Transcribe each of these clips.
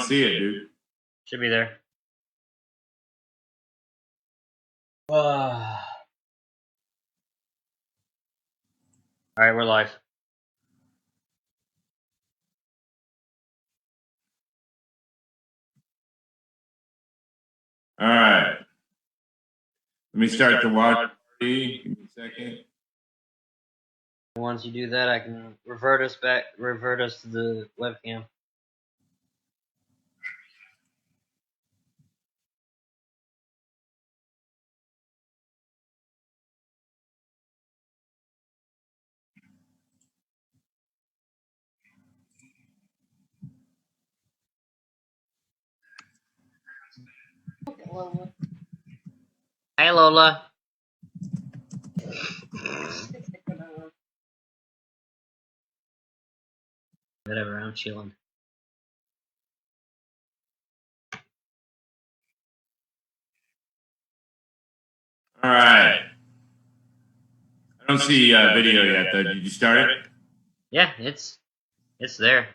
see it, dude. Should be there. All right, we're live. All right. Let me start the watch party. Give me a second. Once you do that, I can revert us to the webcam. Hey, Lola. Whatever, I'm chilling. All right. I don't see video yet, though. Did you start it? Yeah, it's there.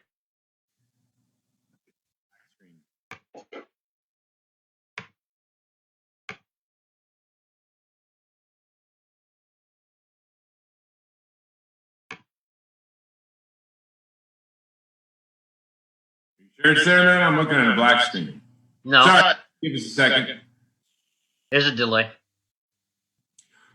Sure it's there, man? I'm looking at a black screen. No. Sorry. Give us a second. There's a delay.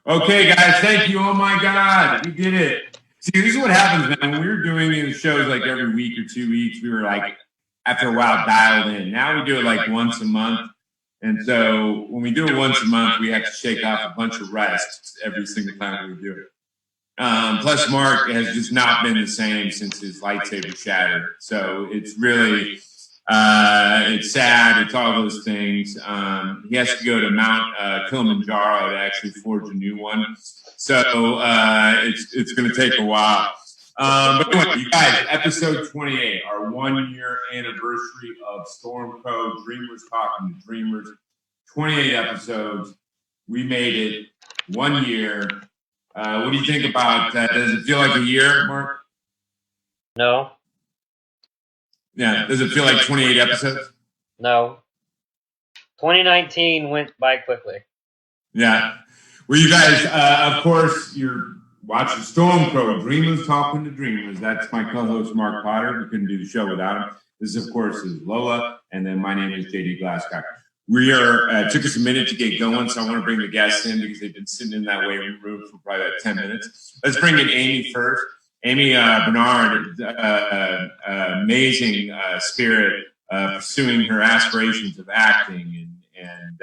Okay, guys. Thank you. Oh, my God. We did it. See, this is what happens, man. When we were doing these shows like every week or 2 weeks, we were like, after a while, dialed in. Now we do it like once a month. And so when we do it once a month, we have to shake off a bunch of rests every single time we do it. Plus, Mark has just not been the same since his lightsaber shattered. So it's really, it's sad. It's all those things. He has to go to Mount Kilimanjaro to actually forge a new one. So it's going to take a while. But anyway, you guys, episode 28, our 1 year anniversary of StormCrow, Dreamers Talking to Dreamers. 28 episodes. We made it 1 year. What do you think about that? Does it feel like a year, Mark? No. Yeah. Does it feel like 28 episodes? No. 2019 went by quickly. Yeah. Well, you guys, of course, you're watching StormCrow, Dreamers Talking to Dreamers. That's my co-host, Mark Potter. We couldn't do the show without him. This, of course, is Lola, and then my name is JD Glasscock. We are, took us a minute to get going, so I want to bring the guests in because they've been sitting in that waiting room for probably about 10 minutes. Let's bring in Amy first. Amy Barnard, amazing spirit, pursuing her aspirations of acting and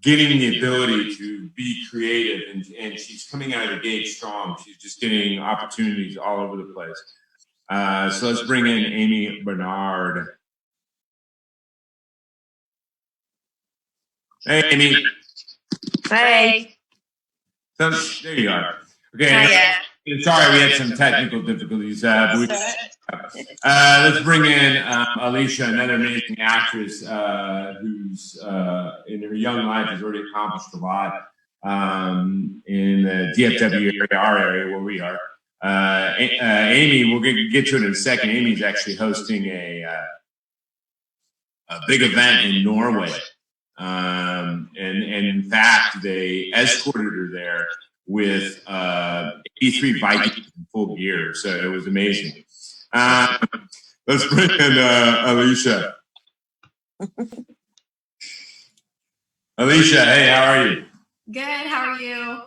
getting the ability to be creative. And she's coming out of the gate strong. She's just getting opportunities all over the place. So let's bring in Amy Barnard. Hey, Amy. Hey. So, there you are. Okay. Sorry, we had some technical difficulties. Let's bring in Alicia, another amazing actress who's in her young life has already accomplished a lot in the DFW area, our area where we are. Amy, we'll get to it in a second. Amy's actually hosting a big event in Norway. And in fact, they escorted her there with 83 Vikings in full gear. So it was amazing. Let's bring in Alicia. Alicia, hey, how are you? Good, how are you?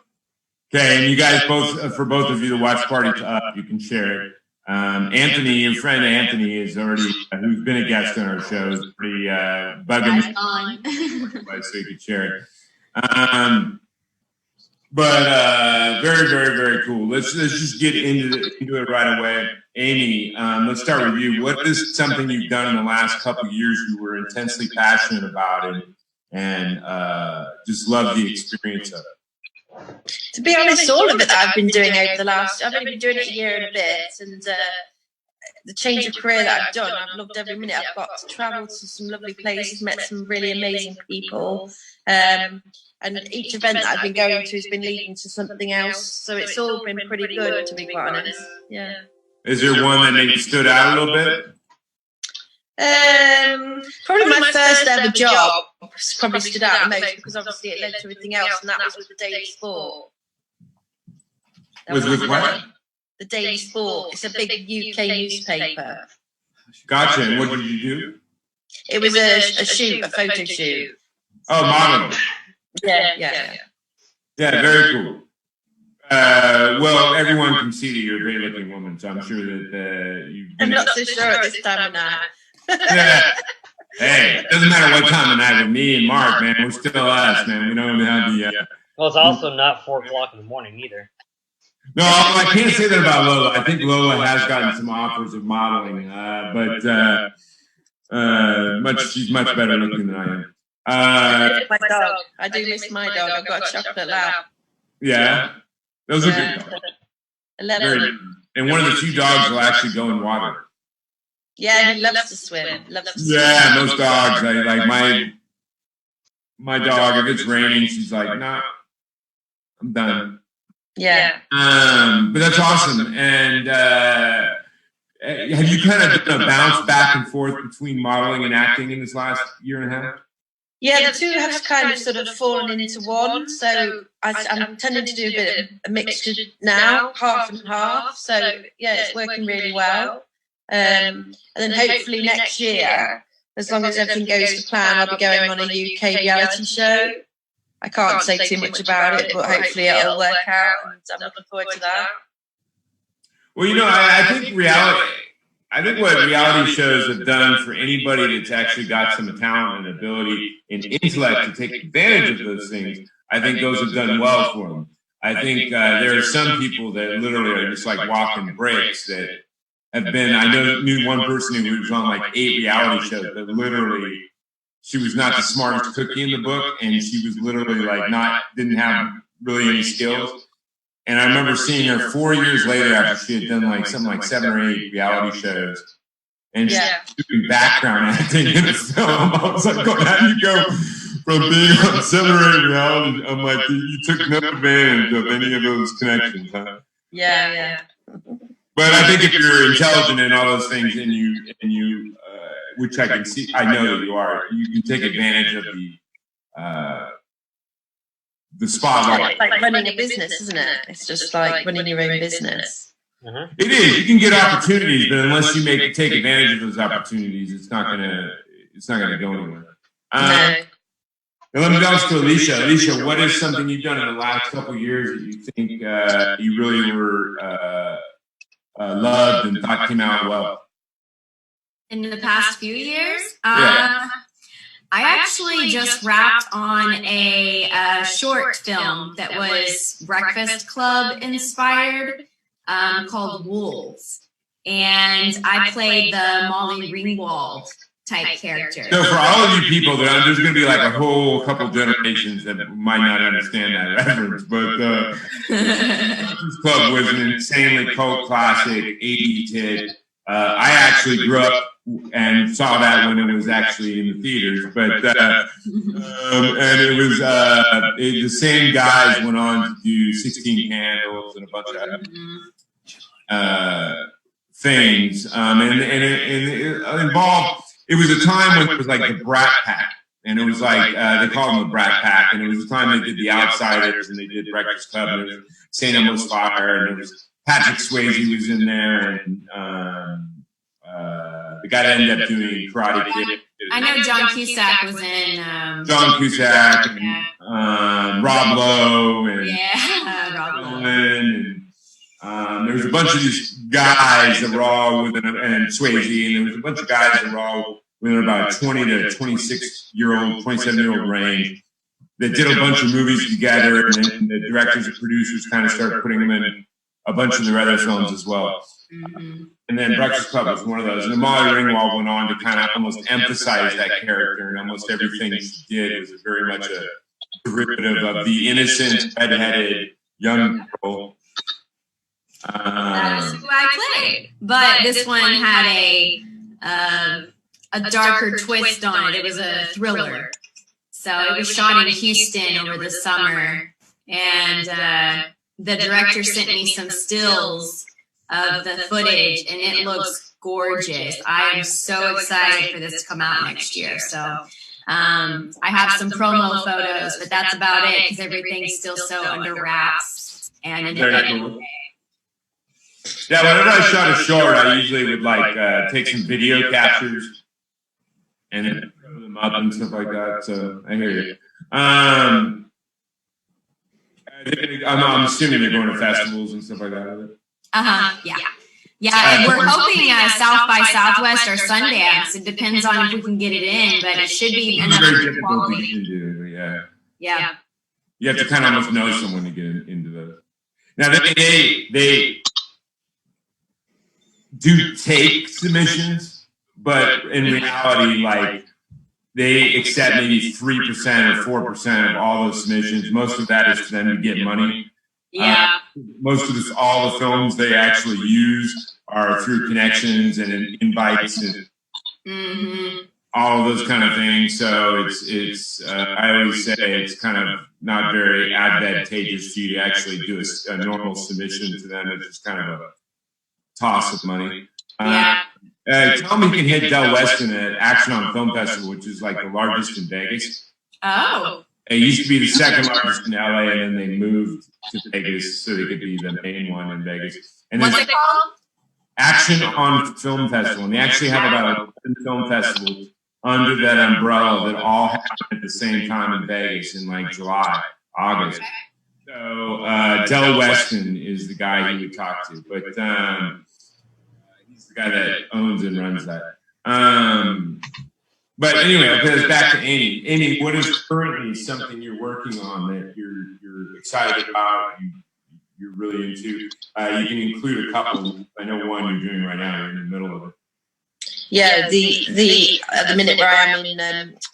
Okay, and you guys both, for both of you, the watch party you can share it. Anthony, your friend Anthony, is already who's been a guest on our show. Is pretty bugging me, so you could share it. But very, very, very cool. Let's just get into it right away. Amy, let's start with you. What is something you've done in the last couple of years you were intensely passionate about and just love the experience of it? To be honest, all of it that I've been doing over the last, I've only been doing it a year and a bit, and the change of career that I've done, I've loved every minute. I've got to travel to some lovely places, met some really amazing people, and each event that I've been going to has been leading to something else, so it's all been pretty good, to be quite honest. Yeah. Is there one that maybe stood out a little bit? Probably my first ever job probably stood out the most because obviously it led to everything else, and that was with the Daily Sport. Was with what? The Daily Sport. It's a big UK newspaper. Gotcha. And what did you do? It was a shoot, a photo shoot. Oh, modeling. Yeah, very cool. Well, everyone can see that you're a great-looking woman, so I'm sure that you. I'm not so sure at this time of night. Yeah. Hey, it doesn't matter what time of night with me and Mark, man. We're still us, man. We don't have the. Well, it's also not 4 o'clock in the morning either. No, I can't say that about Lola. I think Lola has gotten some offers of modeling, but she's much better looking than I am. My dog. I do miss my dog. I've got a chocolate lab. Yeah, those are good dogs. 11. And one of the 2 dogs will actually go in water. Yeah, he loves to swim. Yeah, most dogs. Like my dog. If it's raining, she's like, "Nah, I'm done." Yeah. But that's awesome. And have you kind of done a bounce back and forth between modeling and acting in this last year and a half? Yeah, the 2 have kind of sort of fallen into one. So I'm tending to do a bit of a mixture now, half and half. So yeah, it's working really well. And then hopefully next year, as long as everything goes to plan, I'll be going on a UK reality show. I can't say too much about it, but hopefully it'll work out, and I'm looking forward to that. Well, I think what reality shows have done for anybody that's actually got some talent and ability and intellect to take advantage of those things, I think those have done well for them. I think there are some people that literally are just like walking breaks that have been. I knew one person who was on like 8 reality shows that literally. She was not the smartest cookie in the book, and she was literally like didn't have really any skills. And I remember seeing her 4 years later after she had done like something like 7 or 8 reality shows, and she was doing background acting in a film. I was like, how do you go from being on 7 or 8 reality? I'm like, you took no advantage of any of those connections, huh? Yeah. But I think if you're intelligent in all those things, and you which I can see, I know that you are. You can take advantage of the spotlight. It's like running a business, isn't it? It's just like running your own business. Mm-hmm. It is. You can get opportunities, but unless you take advantage of those opportunities, it's not gonna go anywhere. And let me bounce to Alicia. Alicia, what is something you've done in the last couple of years that you think you really were loved and thought came out well? In the past few years, I actually just wrapped on a short film that was Breakfast Club inspired, called Wolves, and I played the Molly Ringwald type character. So for all of you people, there's going to be like a whole couple generations that might not understand that reference, but Breakfast Club was an insanely cult classic 80s hit. I actually grew up and saw that when it was actually in the theaters, but and it was the same guys went on to do 16 Candles and a bunch of things, and it involved. It was a time when it was like the Brat Pack, and it was like they called them the Brat Pack, and it was the time they did The Outsiders and they did Breakfast Club, and it was St. Elmo's Fire, and it was Patrick Swayze was in there, and the guy that ended up doing Karate Kid. I know John Cusack was in. John Cusack, and Rob Lowe, and Rob Lowe. And there was a bunch of these guys that were all within, and Swayze, and there was a bunch of guys that were all within about 20 to 26-year-old, 27-year-old range that did a bunch of movies together, and then the directors and producers kind of started putting them in a bunch of their other films as well. Mm-hmm. And then Breakfast Club was one of those. And Molly Ringwald went on to kind of almost emphasize that character, and almost everything she did was very much a derivative of the innocent, red-headed young girl. That's who I played. But this one had a darker twist on it. It was a thriller. So it was shot in Houston over the summer. And the director sent me some stills of the footage, and it looks gorgeous. I am so excited for this to come out next year. So I have some promo photos, but that's about it because everything's still so under wraps and independent. Yeah, whenever I shot a short, I usually would like take some video captures and then throw them up and stuff like that. So I hear you. I'm assuming you're going to festivals and stuff like that. Yeah. Yeah, we're hoping South by Southwest or Sundance. It depends on if we can get it in, but it should be enough quality. Yeah. You have to kind of almost know someone to get into those. Now they do take submissions, but in reality, like they accept maybe 3% or 4% of all those submissions. Most of that is for them to get money. Yeah. Most of all the films they actually use are through connections and invites and all of those kind of things. So it's I always say it's kind of not very advantageous for you to actually do a normal submission to them. It's just kind of a toss of money. Tell me you can hit Del Weston at Action on Film Festival, which is like the largest in Vegas. Oh. It used to be the second largest in LA, and then they moved to Vegas so they could be the main one in Vegas. And what's it called? Action on Film Festival. And they actually have about 11 film festivals under that umbrella that all happen at the same time in Vegas in like July, August. So Del Weston is the guy you would talk to, but he's the guy that owns and runs that. But anyway, I'll put us back to Amy. Amy, what is currently something you're working on that you're excited about, you're really into? You can include a couple. I know one you're doing right now. You're in the middle of it. Yeah, the at the minute where I am in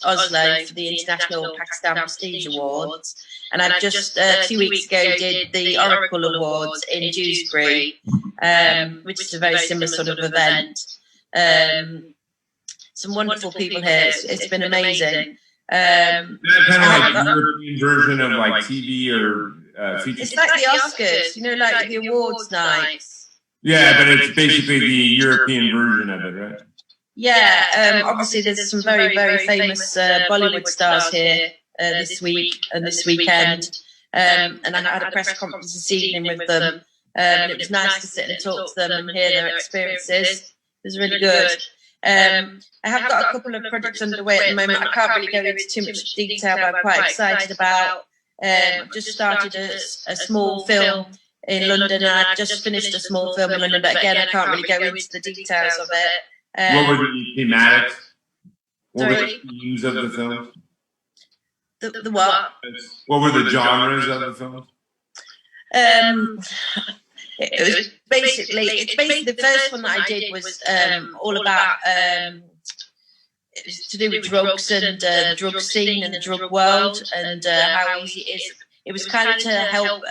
Oslo for the International Pakistan Prestige Awards, and I've just 2 weeks ago did the Oracle Awards in Dewsbury, which is a very similar sort of event. Some wonderful people here. It's been amazing. Kind of like the European version of like TV or feature. It's like the Oscars, you know, like the awards nights. Yeah, but it's basically the European version of it, right? Yeah, obviously there's some very, very famous Bollywood stars here this week and this weekend. And I had a press conference this evening with them. And it was nice to sit and talk to them and hear their experiences. It was really good. I have got a couple of projects underway at the moment. I can't really go into too much detail, but I'm quite excited about. I've just started a small film in London, and I've just finished a small film in London, but again, I can't really go into the details of it. What were the thematics? What were Sorry? the themes of the film? The what? What were the genres of the film? It was basically the first one that I did was all about it was to do with drugs and the drug scene and the drug world and how easy it is. It was kind of to help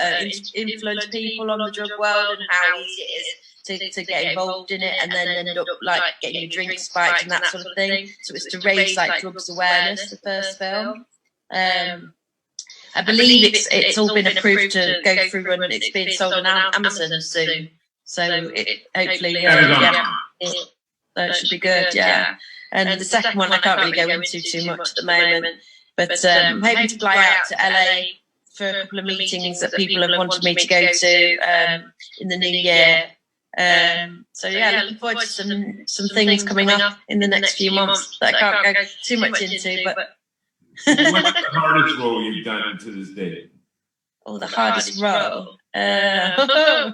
influence people on the drug world and how easy it is to get involved in it and then end up like getting your drink spiked and that sort of thing. So it's to raise like drugs awareness. The first film. I believe it's all been approved to go through and it's being sold on Amazon soon. So hopefully, it should be good, yeah. And the second one I can't really go into too much at the moment, but I'm hoping to fly out to LA for a couple of meetings that people have wanted me to go to in the new year. So yeah, looking forward to some things coming up in the next few months that I can't go too much into, but. What's the hardest role you've done to this day? Oh, the hardest role. I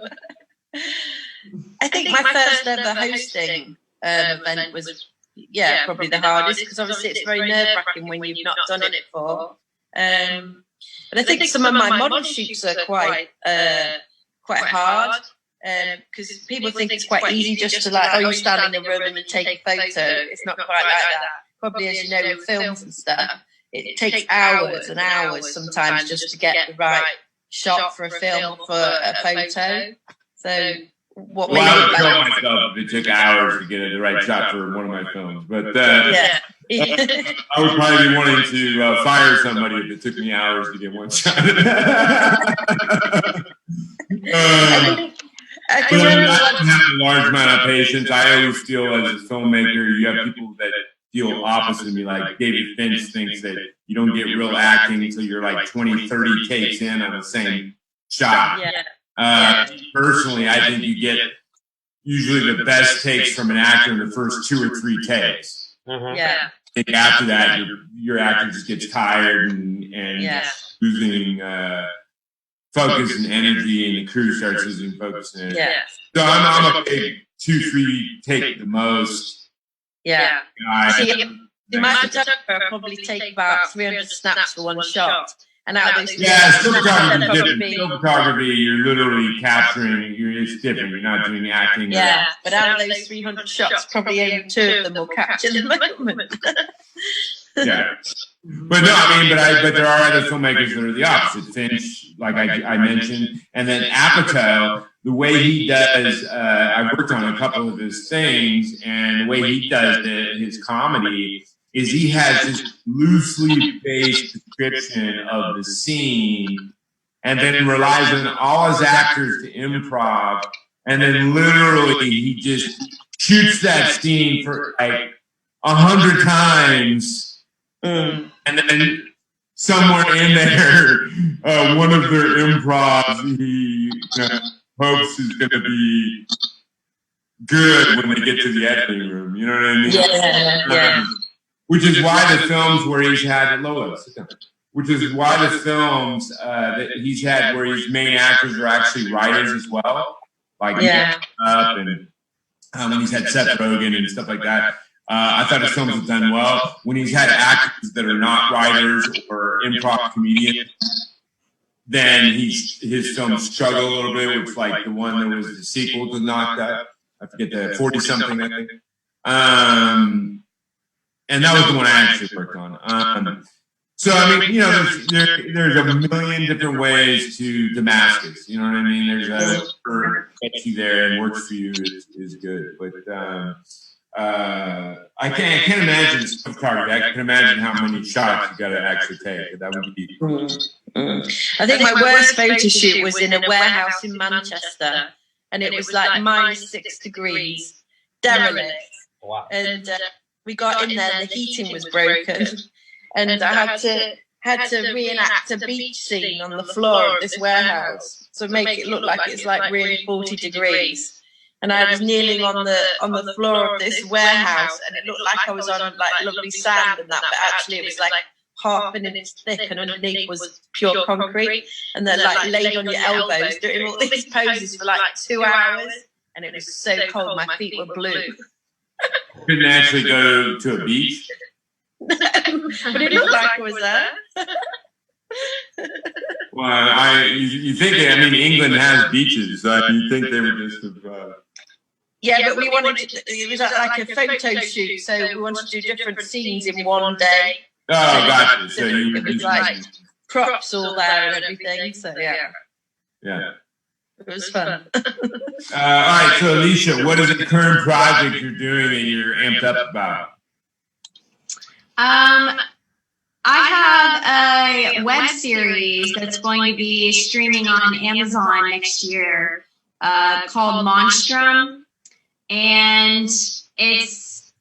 think my first ever hosting event was, probably the hardest because obviously it's very nerve-wracking when you've not done it before. But I think some of my model shoots are quite hard because people think it's quite easy just to you stand in the room and take a photo. It's not quite like that. Probably as you know with films and stuff. It takes hours and hours sometimes just to get the right shot for a film, for a photo. So what we I would tell myself it took hours to get the right shot for one of my films. But I would probably be wanting to fire somebody if it took me hours to get one shot. But I don't have a large amount of patience. I always feel as a filmmaker, you have people that feel opposite of me. Like David Finch thinks that you don't get real acting until you're like 20, 30 takes in on the same shot. Personally, I think you get usually the best takes from an actor in the first 2 or 3 takes. I think after that, your actor just gets tired and losing focus and energy, and the crew starts losing focus and energy. So I'm a big 2-3 take the most. My photographer probably take about 300 snaps for one shot. And out of those, still photography is different. Still photography, you're literally capturing. It's different. You're not doing acting. But out of those 300 shots, probably only 2 of them will capture the moment. But no, I mean, but there are other filmmakers that are the opposite. Finch, like I mentioned, and then Apatow, the way he does. I've worked on a couple of his things, and the way he does his comedy is he has this loosely based description of the scene, and then relies on all his actors to improv, and then literally he just shoots that scene for like 100 times, and then somewhere in there, one of their improvs he hopes is going to be good when they get to the editing room. You know what I mean? Which is why the films where he's had Lola, which is why the films that he's had where his main actors are actually writers as well, like Up and when he's had Seth Rogen and stuff like that. I thought his films have done well. When he's had actors that are not writers or improv comedians, then his films struggle a little bit. Which, like the one that was the sequel to Knocked Up, I forget the 40-something, I think. And that was the one I actually worked on. So I mean, there's a million different ways to Damascus. You know what I mean? There's whatever gets you there and works for you is good. But I can't imagine this photography. I can imagine how many shots you got to actually take. That would be. I think my worst photo shoot was in a warehouse in Manchester, and it was like -6 degrees, derelict. Wow. And we got in there, the heating was broken, and I had to reenact a beach scene on the floor of this warehouse to make it look like it's like really 40 degrees. And I was kneeling on the floor of this warehouse, and it looked like I was on like lovely sand and that, but actually it was like half an inch thick, and underneath was pure concrete. And then like laid on your elbows doing all these poses for like 2 hours, and it was so cold, my feet were blue. Couldn't actually go to a beach. But it looked like I was there. Well, you think? I mean, England has beaches. So you think they would just have? But we wanted to. It was like a photo shoot, so we wanted to do different scenes in one day. Oh, gotcha. So you it was like props all there and everything. So yeah. It was fun. All right, so Alicia, what is the current project you're doing that you're amped up about? I have a web series that's going to be streaming on Amazon next year called Monstrum, and it's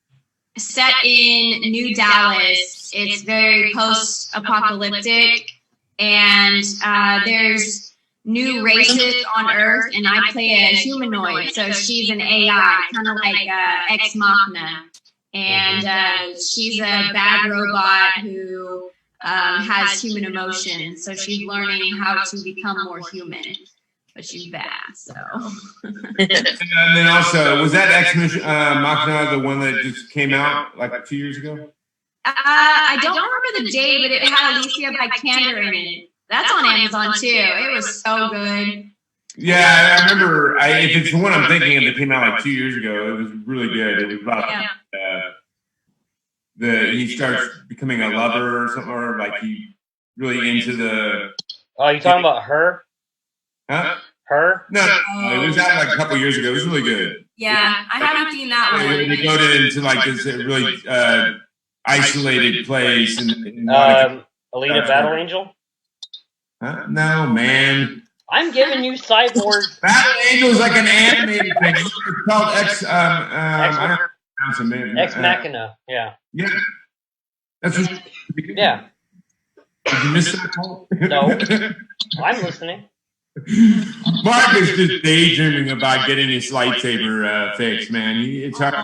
set in New Dallas. It's very post-apocalyptic, and there's new races on Earth, and I play a humanoid, so she's an AI, kind of like Ex Machina, and she's a bad robot who has human emotion, so she's learning how to become more human, but she's bad, so. And then also, was that Ex Machina the one that just came out like 2 years ago? I don't remember the date, but it had Alicia Vikander in it. That's on Amazon too. It was so good. Yeah, I remember. If it's the one I'm thinking of that came out like 2 years ago, it was really good. It was about he starts becoming a lover or something, or like he really into the. Oh, you talking about Her? Huh? Her? No, it was out like a couple years ago. It was really good. Yeah, I haven't seen that one. They go into like this really isolated place and Alita Battle Angel? Huh? No, man. I'm giving you cyborg. Battle Angel is like an animated thing. It's called X. I don't know how to pronounce it. Ex Machina. Yeah. Yeah. That's what. Yeah. Did you miss that part? No. I'm listening. Mark is just daydreaming about getting his lightsaber fixed, man. It's hard.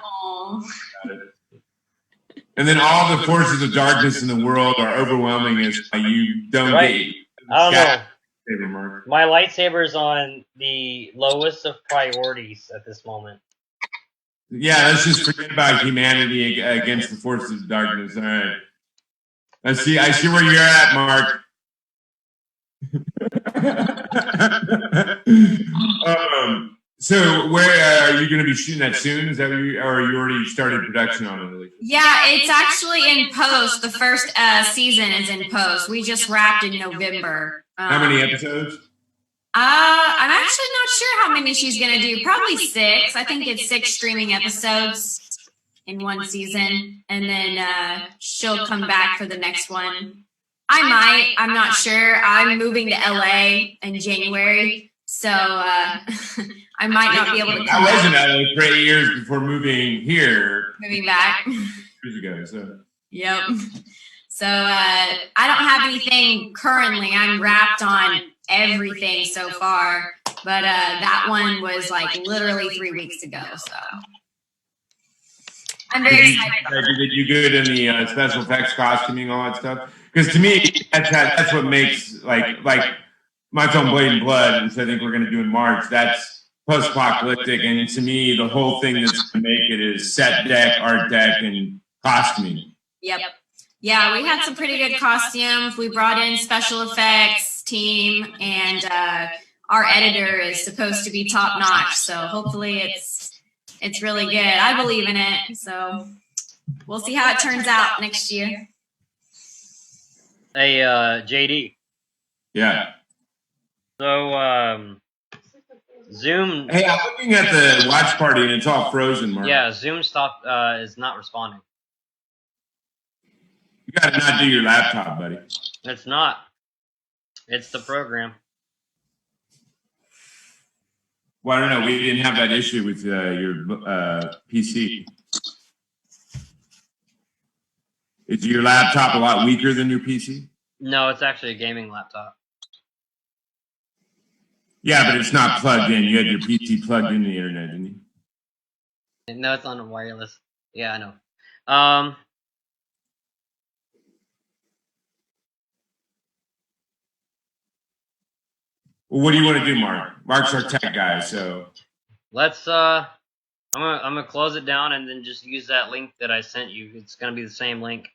And then all the forces of darkness in the world are overwhelming us by you don't Right. get. I don't know. Lightsaber, Mark. My lightsaber's on the lowest of priorities at this moment. Yeah, let's just forget about humanity against the forces of darkness. All right. I see where you're at, Mark. So where are you going to be shooting that soon? Is that where you, or you already started production on it? Alicia? Yeah, it's actually in post. The first season is in post. We just wrapped in November. How many episodes? I'm actually not sure how many she's gonna do. Probably 6. I think it's 6 streaming episodes in one season, and then she'll come back for the next one. I might. I'm not sure. I'm moving to LA in January, so I might not be able to come I was in back. LA for 8 years before moving here. Moving back. Years ago, so. Yep. So I don't have anything currently. I'm wrapped on everything so far, but that one was like literally 3 weeks ago. So I'm very excited. Did you good in the special effects, costuming, all that stuff? Because to me, that's what makes like my film Blade and Blood, which I think we're going to do in March. That's post-apocalyptic, and to me, the whole thing that's going to make it is set deck, art deck, and costuming. Yep. Yeah, we had some pretty good costumes. We brought in special effects team, and our editor is supposed to be top notch. So hopefully it's really good. I believe in it. So we'll see how it turns out next year. Hey, JD. Yeah. So, Zoom. Hey, I'm looking at the watch party, and it's all frozen, Mark. Yeah, Zoom stopped. Is not responding. You got to not do your laptop, buddy. It's not. It's the program. Well, I don't know. We didn't have that issue with your PC. Is your laptop a lot weaker than your PC? No, it's actually a gaming laptop. Yeah, but it's not plugged in. You had your PC plugged into the internet, didn't you? No, it's on wireless. Yeah, I know. Well, what do you want to do, Mark? Mark's our tech guy, so. Let's I'm gonna close it down and then just use that link that I sent you. It's gonna be the same link.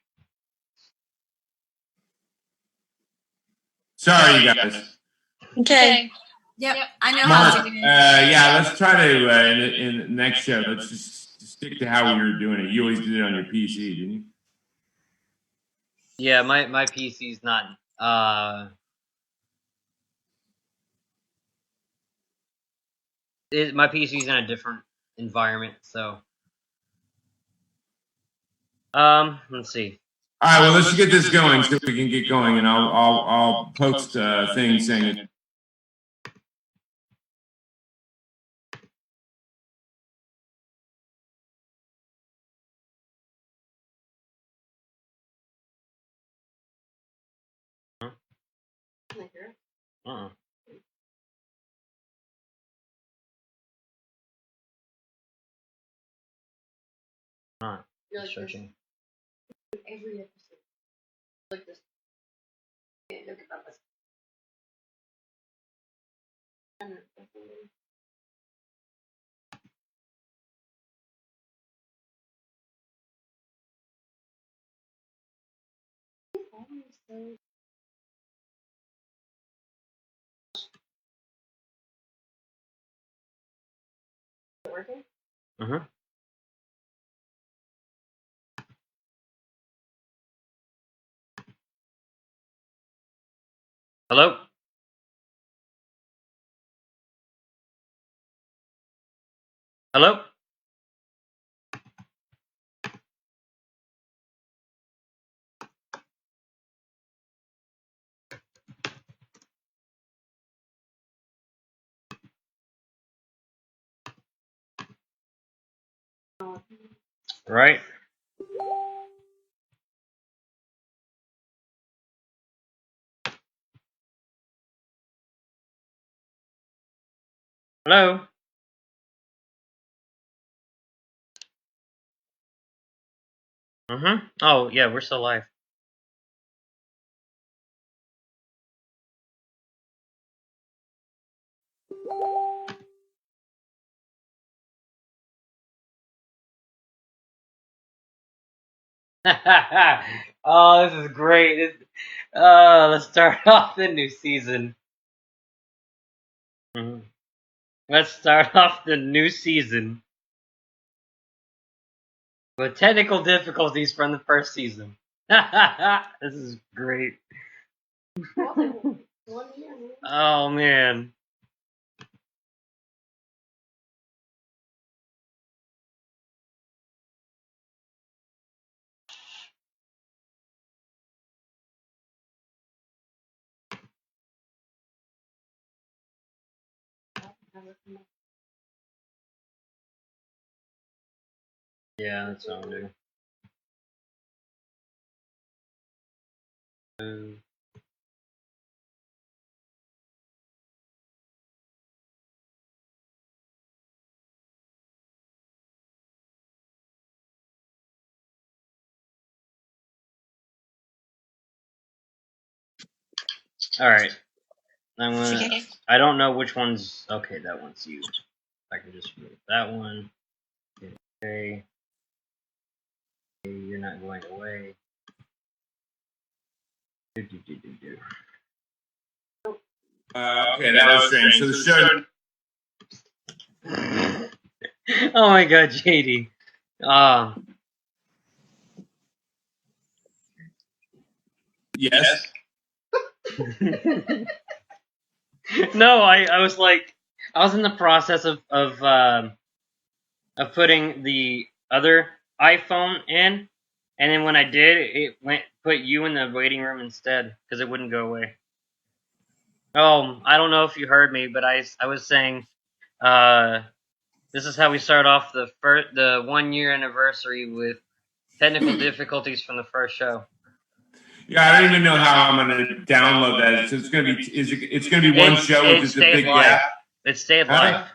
Sorry, you guys. Okay. Yep, I know Mark, how to do it. yeah, let's try to, in the next show, let's just stick to how we were doing it. You always did it on your PC, didn't you? Yeah, my PC's not my PC's in a different environment, so let's see. All right, well, let's get this going so we can get going, and I'll post things saying it. Uh-uh. Alright, searching. Every episode. Like this. Look at that. Working? Uh-huh. Hello? Hello? Right? Hello? Mm-hmm. Oh, yeah, we're still live. Oh, this is great. Let's start off the new season. Mhm. Let's start off the new season with technical difficulties from the first season. This is great. Oh, man. Yeah, that's what I'll do. All right. I don't know which one's okay. That one's you. I can just move that one. Okay. You're not going away. Do. Okay, that was strange. So the show. Oh my God, JD. Yes. No, I was like, I was in the process of putting the other iPhone in, and then when I did, it put you in the waiting room instead because it wouldn't go away. Oh, I don't know if you heard me, but I was saying, this is how we start off the 1 year anniversary with technical difficulties from the first show. Yeah, I don't even know how I'm going to download that. So it's going to be it's going to be one show with just a big gap. It stayed live.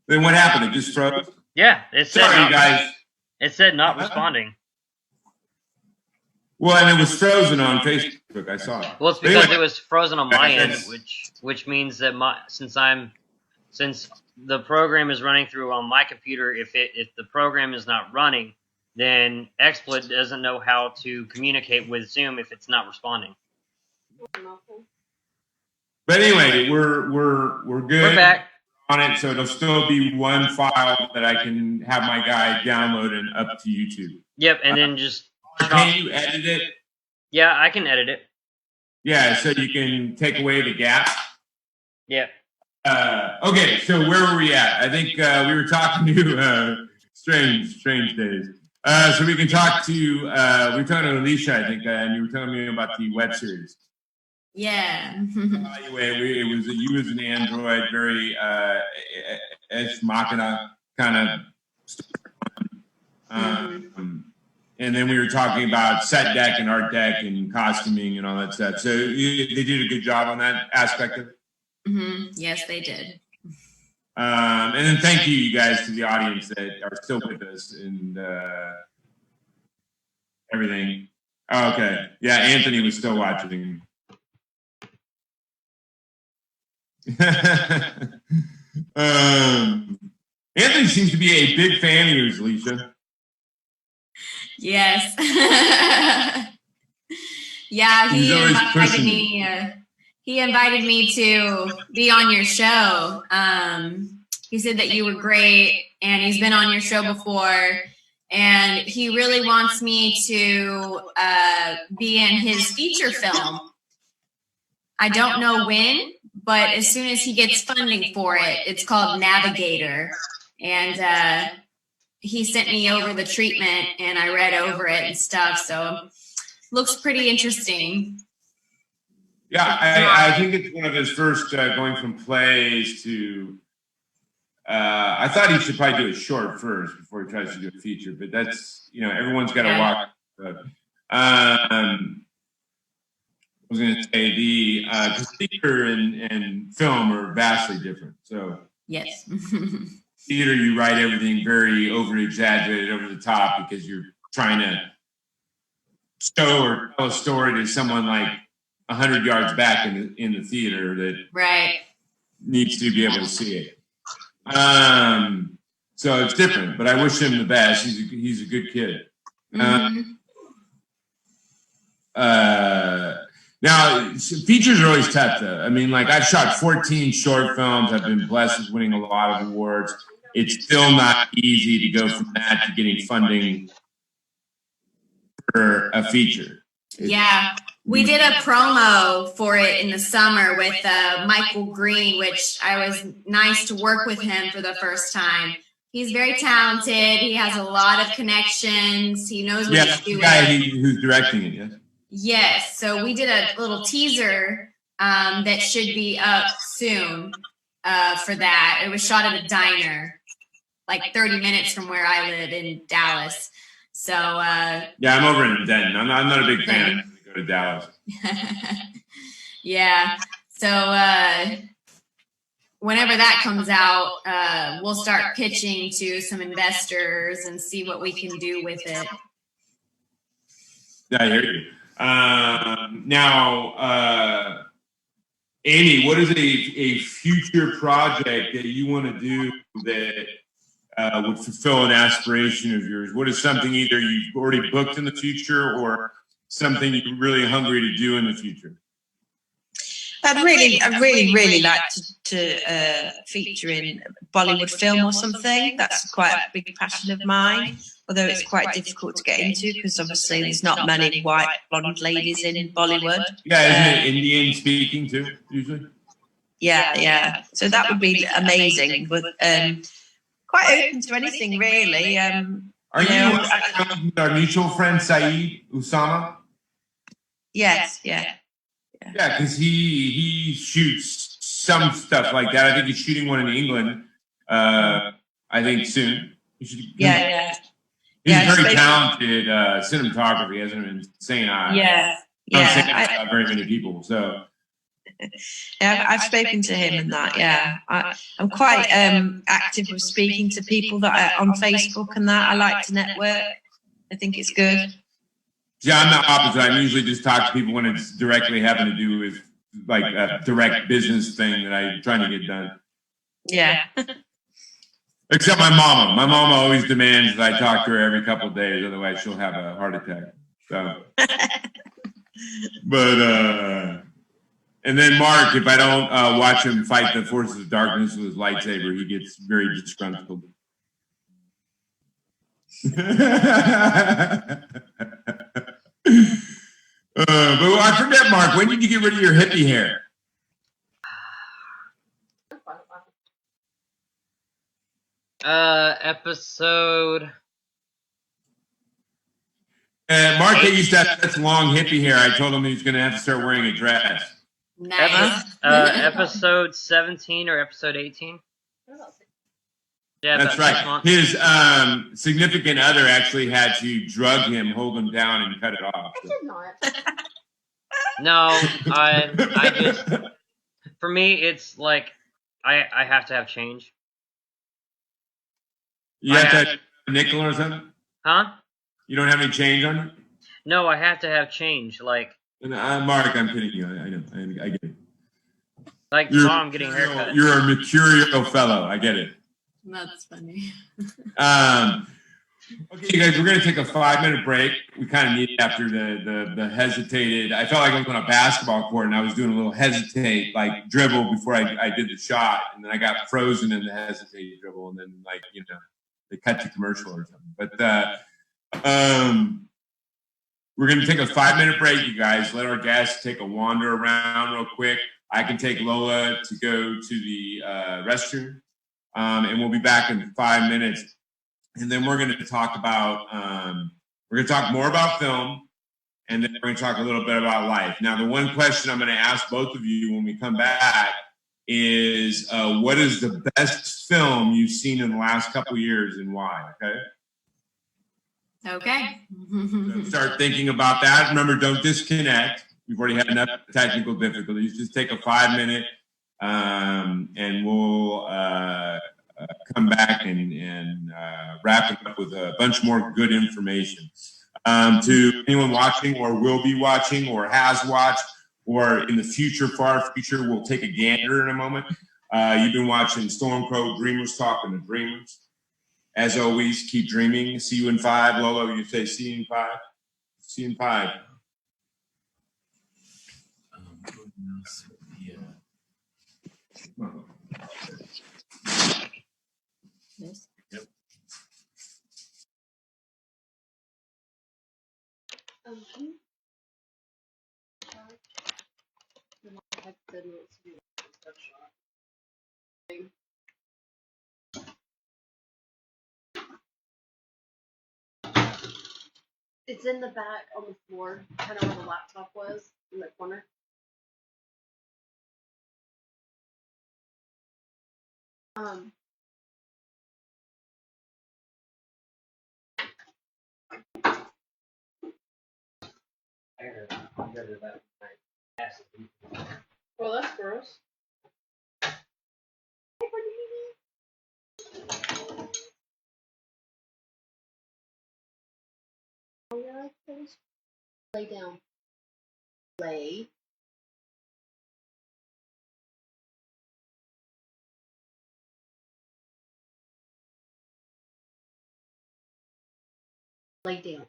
Then what happened? It just froze. Yeah, it said Sorry, guys. It said not responding. Well, and it was frozen on Facebook. I saw it. Well, it's because it was frozen on my end, which means that since the program is running through on my computer, if the program is not running, then XSplit doesn't know how to communicate with Zoom if it's not responding. But anyway, we're good. We're back on it, so it'll still be one file that I can have my guy download and up to YouTube. Yep, and then just can you edit it? Yeah, I can edit it. Yeah, so you can take away the gap. Yep. Okay, so where were we at? I think we were talking to strange days. So we can talk to we were talking to Alicia, I think, and you were telling me about the web series. Yeah. Anyway, it was you as an android, very ex machina kind of. And then we were talking about set deck and art deck and costuming and all that stuff. So they did a good job on that aspect of it. Yes, they did. And then thank you guys to the audience that are still with us and everything. Oh, okay. Yeah, Anthony was still watching. Anthony seems to be a big fan of yours, Alicia. Yes. Yeah, he invited me to be on your show. He said that you were great, and he's been on your show before, and he really wants me to be in his feature film. I don't know when, but as soon as he gets funding for it, it's called Navigator. And he sent me over the treatment, and I read over it and stuff. So looks pretty interesting. Yeah, I think it's one of his first going from plays to I thought he should probably do a short first before he tries to do a feature, but that's, everyone's got to walk. I was going to say because theater and film are vastly different. So Yes. theater, you write everything very over exaggerated, over the top, because you're trying to show or tell a story to someone like 100 yards back in the theater that Right. needs to be able to see it. So it's different, but I wish him the best. He's a good kid. Now, features are always tough, though. I mean, like, I've shot 14 short films. I've been blessed with winning a lot of awards. It's still not easy to go from that to getting funding for a feature. Yeah. We did a promo for it in the summer with Michael Green, which I was nice to work with him for the first time. He's very talented. He has a lot of connections. He knows what he's doing. Yeah, the guy who's directing it, yes? Yes. So we did a little teaser that should be up soon for that. It was shot at a diner, like 30 minutes from where I live in Dallas. So yeah, I'm over in Denton. I'm not a big fan of go to Dallas. Yeah. So whenever that comes out, we'll start pitching to some investors and see what we can do with it. I hear you. Now, Amy, what is a future project that you want to do that would fulfill an aspiration of yours? What is something either you've already booked in the future or something you're really hungry to do in the future? I'd really like to feature in Bollywood film or something. That's quite a big passion of mine, although it's quite difficult to get into because obviously there's not many white blonde ladies in Bollywood. Yeah, isn't it Indian speaking too, usually? Yeah. So that would be amazing, but quite open to anything really. Are you our mutual friend Saeed Usama? Yes, yeah. Yeah, because he shoots some stuff like that. I think he's shooting one in England. I think soon. Yeah. He's very talented cinematographer. He has an insane eye. Yeah. Not very many people. So. Yeah, I've spoken to him and that. Yeah, I'm quite active with speaking to people that are on Facebook and that. I like to network. I think it's good. Yeah, I'm the opposite. I usually just talk to people when it's directly having to do with like a direct business thing that I'm trying to get done. Yeah. Except my mama. My mama always demands that I talk to her every couple of days, otherwise she'll have a heart attack. So, but and then Mark, if I don't watch him fight the forces of darkness with his lightsaber, he gets very disgruntled. But I forget, Mark, when did you get rid of your hippie hair? Episode. Mark used to have such long hippie hair. I told him he was going to have to start wearing a dress. Nice. Episode 17 or episode 18? Yeah, that's right. His significant other actually had to drug him, hold him down, and cut it off. I did not. No, I just, for me, it's like I have to have change. You have to have a nickel or something? Huh? You don't have any change on you? No, I have to have change. Like, Mark, I'm kidding you. I know. I get it. Like tomorrow I'm getting a haircut. You're a mercurial fellow. I get it. That's funny. Okay, you guys, we're going to take a 5-minute break. We kind of need it after the hesitated. I felt like I was on a basketball court and I was doing a little hesitate, like dribble before I did the shot. And then I got frozen in the hesitate dribble. And then, like, you know, they cut to commercial or something. But we're going to take a 5-minute break, you guys. Let our guests take a wander around real quick. I can take Lola to go to the restroom. And we'll be back in 5 minutes. And then we're going to talk about, we're going to talk more about film, and then we're going to talk a little bit about life. Now, the one question I'm going to ask both of you when we come back is what is the best film you've seen in the last couple of years and why? Okay. Okay. So start thinking about that. Remember, don't disconnect. We've already had enough technical difficulties. Just take a 5 minute, and we'll come back and wrap it up with a bunch more good information. To anyone watching or will be watching or has watched or in the future, far future, we'll take a gander in a moment. You've been watching StormCrow Dreamers Talking to Dreamers. As always, keep dreaming. See you in 5. Lolo, you say see you in 5? See you in 5. Yes. Yep. It's in the back on the floor, kind of where the laptop was in the corner. Well, that's gross. Lay down. Lay. Lay down.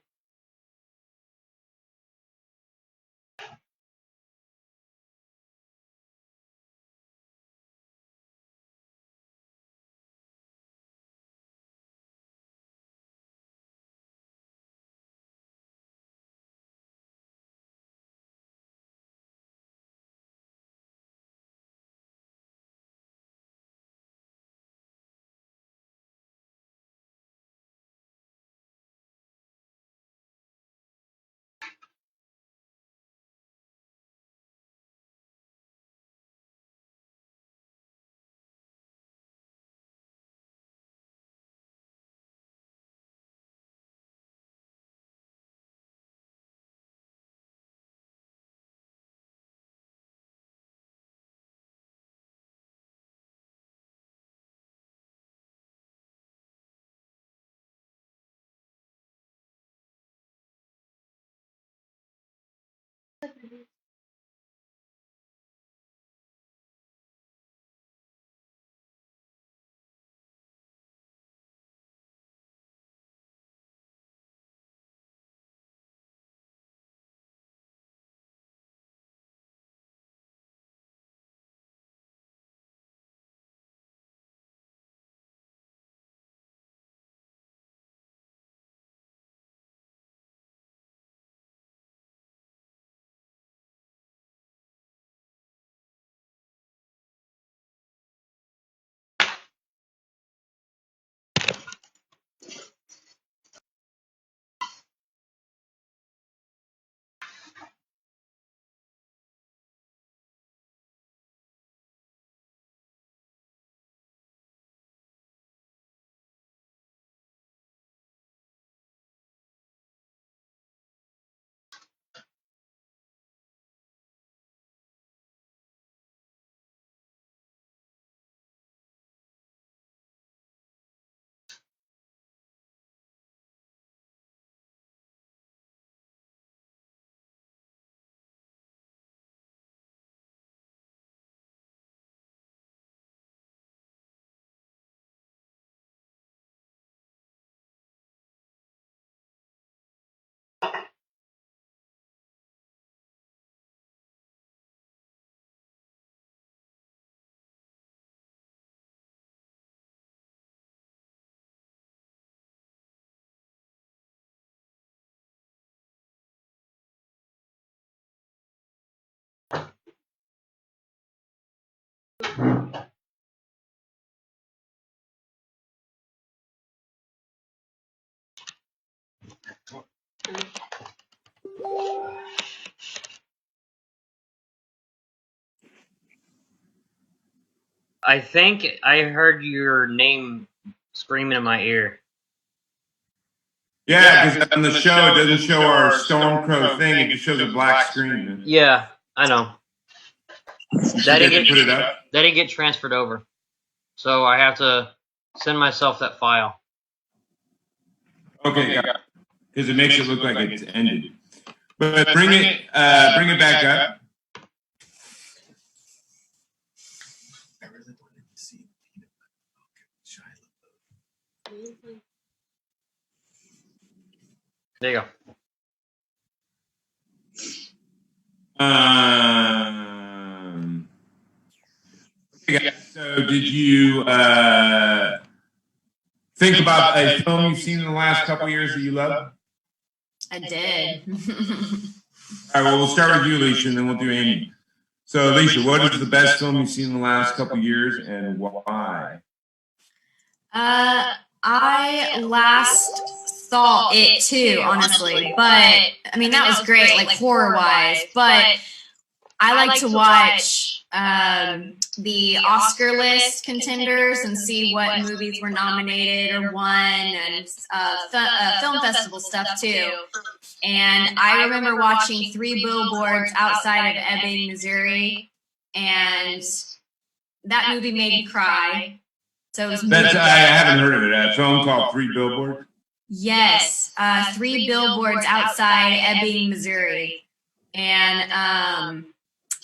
I think I heard your name screaming in my ear. Yeah, because on the show, it doesn't show our StormCrow thing. It just shows a black screen. Man. Yeah, I know. That up. didn't get transferred over. So I have to send myself that file. Okay, because it makes it look like it's ended. But bring it back up. There you go. Okay, so did you think about a film you've seen in the last couple of years that you love? I did. All right, well, we'll start with you, Alicia, and then we'll do Amy. So, Alicia, what is the best film you've seen in the last couple of years, and why? I last saw it too, honestly, but I mean that was great, like horror-wise. But I like to watch the Oscar list contenders and see what movies were nominated or won, and film festival stuff too. And I remember watching Three Billboards Outside of Ebbing, Missouri, and that movie made me cry. So it was I haven't heard of it. A film called Three Billboards? Yes, Three Billboards Outside Ebbing, Missouri. And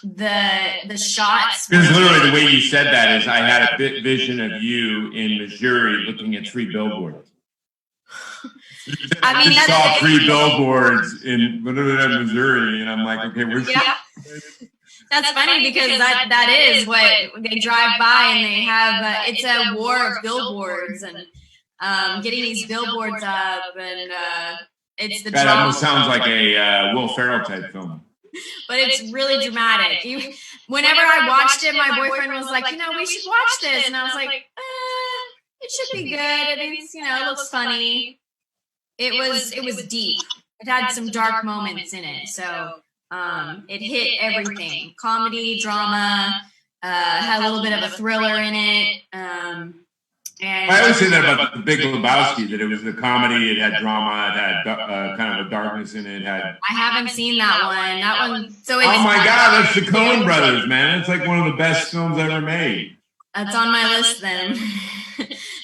the shots. Because literally the way you said that is I had a vision of you in Missouri looking at three billboards. I mean, I saw three billboards in Missouri, and I'm like, okay, where's yeah. That's funny because that is what they drive by, and they have it's a war of billboards and getting these billboards up, and it's the that drama. almost sounds like a Will Ferrell type film. But it's really dramatic. Whenever I watched it, my boyfriend was like, we should watch this, and I was like, it should be good. It's it looks funny. It was deep. It had some dark moments in it, so. It hit everything: comedy, drama, had a little bit of a thriller in it. And I always say that about The Big Lebowski, that it was the comedy, it had drama, it had kind of a darkness in it. I haven't seen that one. So it's, oh my God, that's the Coen Brothers, man! It's like one of the best films ever made. That's on my list then.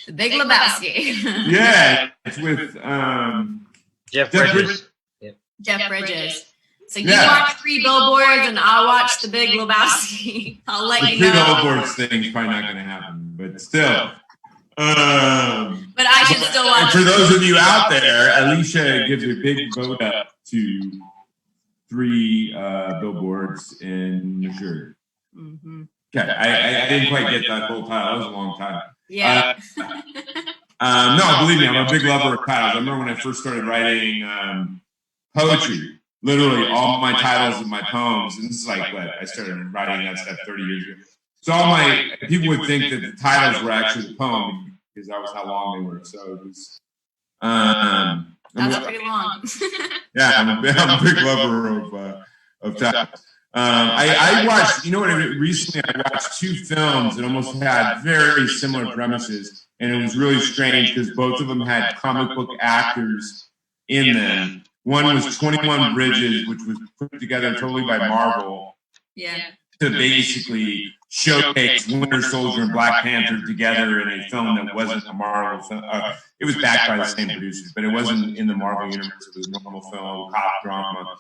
The Big Lebowski. Yeah, it's with Jeff Bridges. Jeff Bridges. So you watch Three Billboards, and I'll watch The Big Lebowski. I'll let you know. The Three Billboards thing is probably not going to happen, but still. But I should still watch. And for those of you out there, Alicia gives a big vote up to Three Billboards in Missouri. Mm-hmm. Okay, I didn't quite get that whole title. That was a long time. Yeah. No, believe me, I'm a big lover of titles. I remember when I first started writing poetry. Literally, all my titles of my poems, and this is like what I started writing that stuff 30 years ago. So people would think that the titles were actually the poem because that was how long they were. So it was. That's pretty long. Yeah, I'm a big lover of titles. I watched. Recently I watched two films that almost had very similar premises, and it was really strange because both of them had comic book actors in them. One was 21 Bridges, which was put together totally by Marvel. Yeah. To basically showcase Winter Soldier and Black Panther together in a film that wasn't a Marvel film. It was backed by the same producers, but it wasn't in the Marvel universe. It was a normal film, cop drama.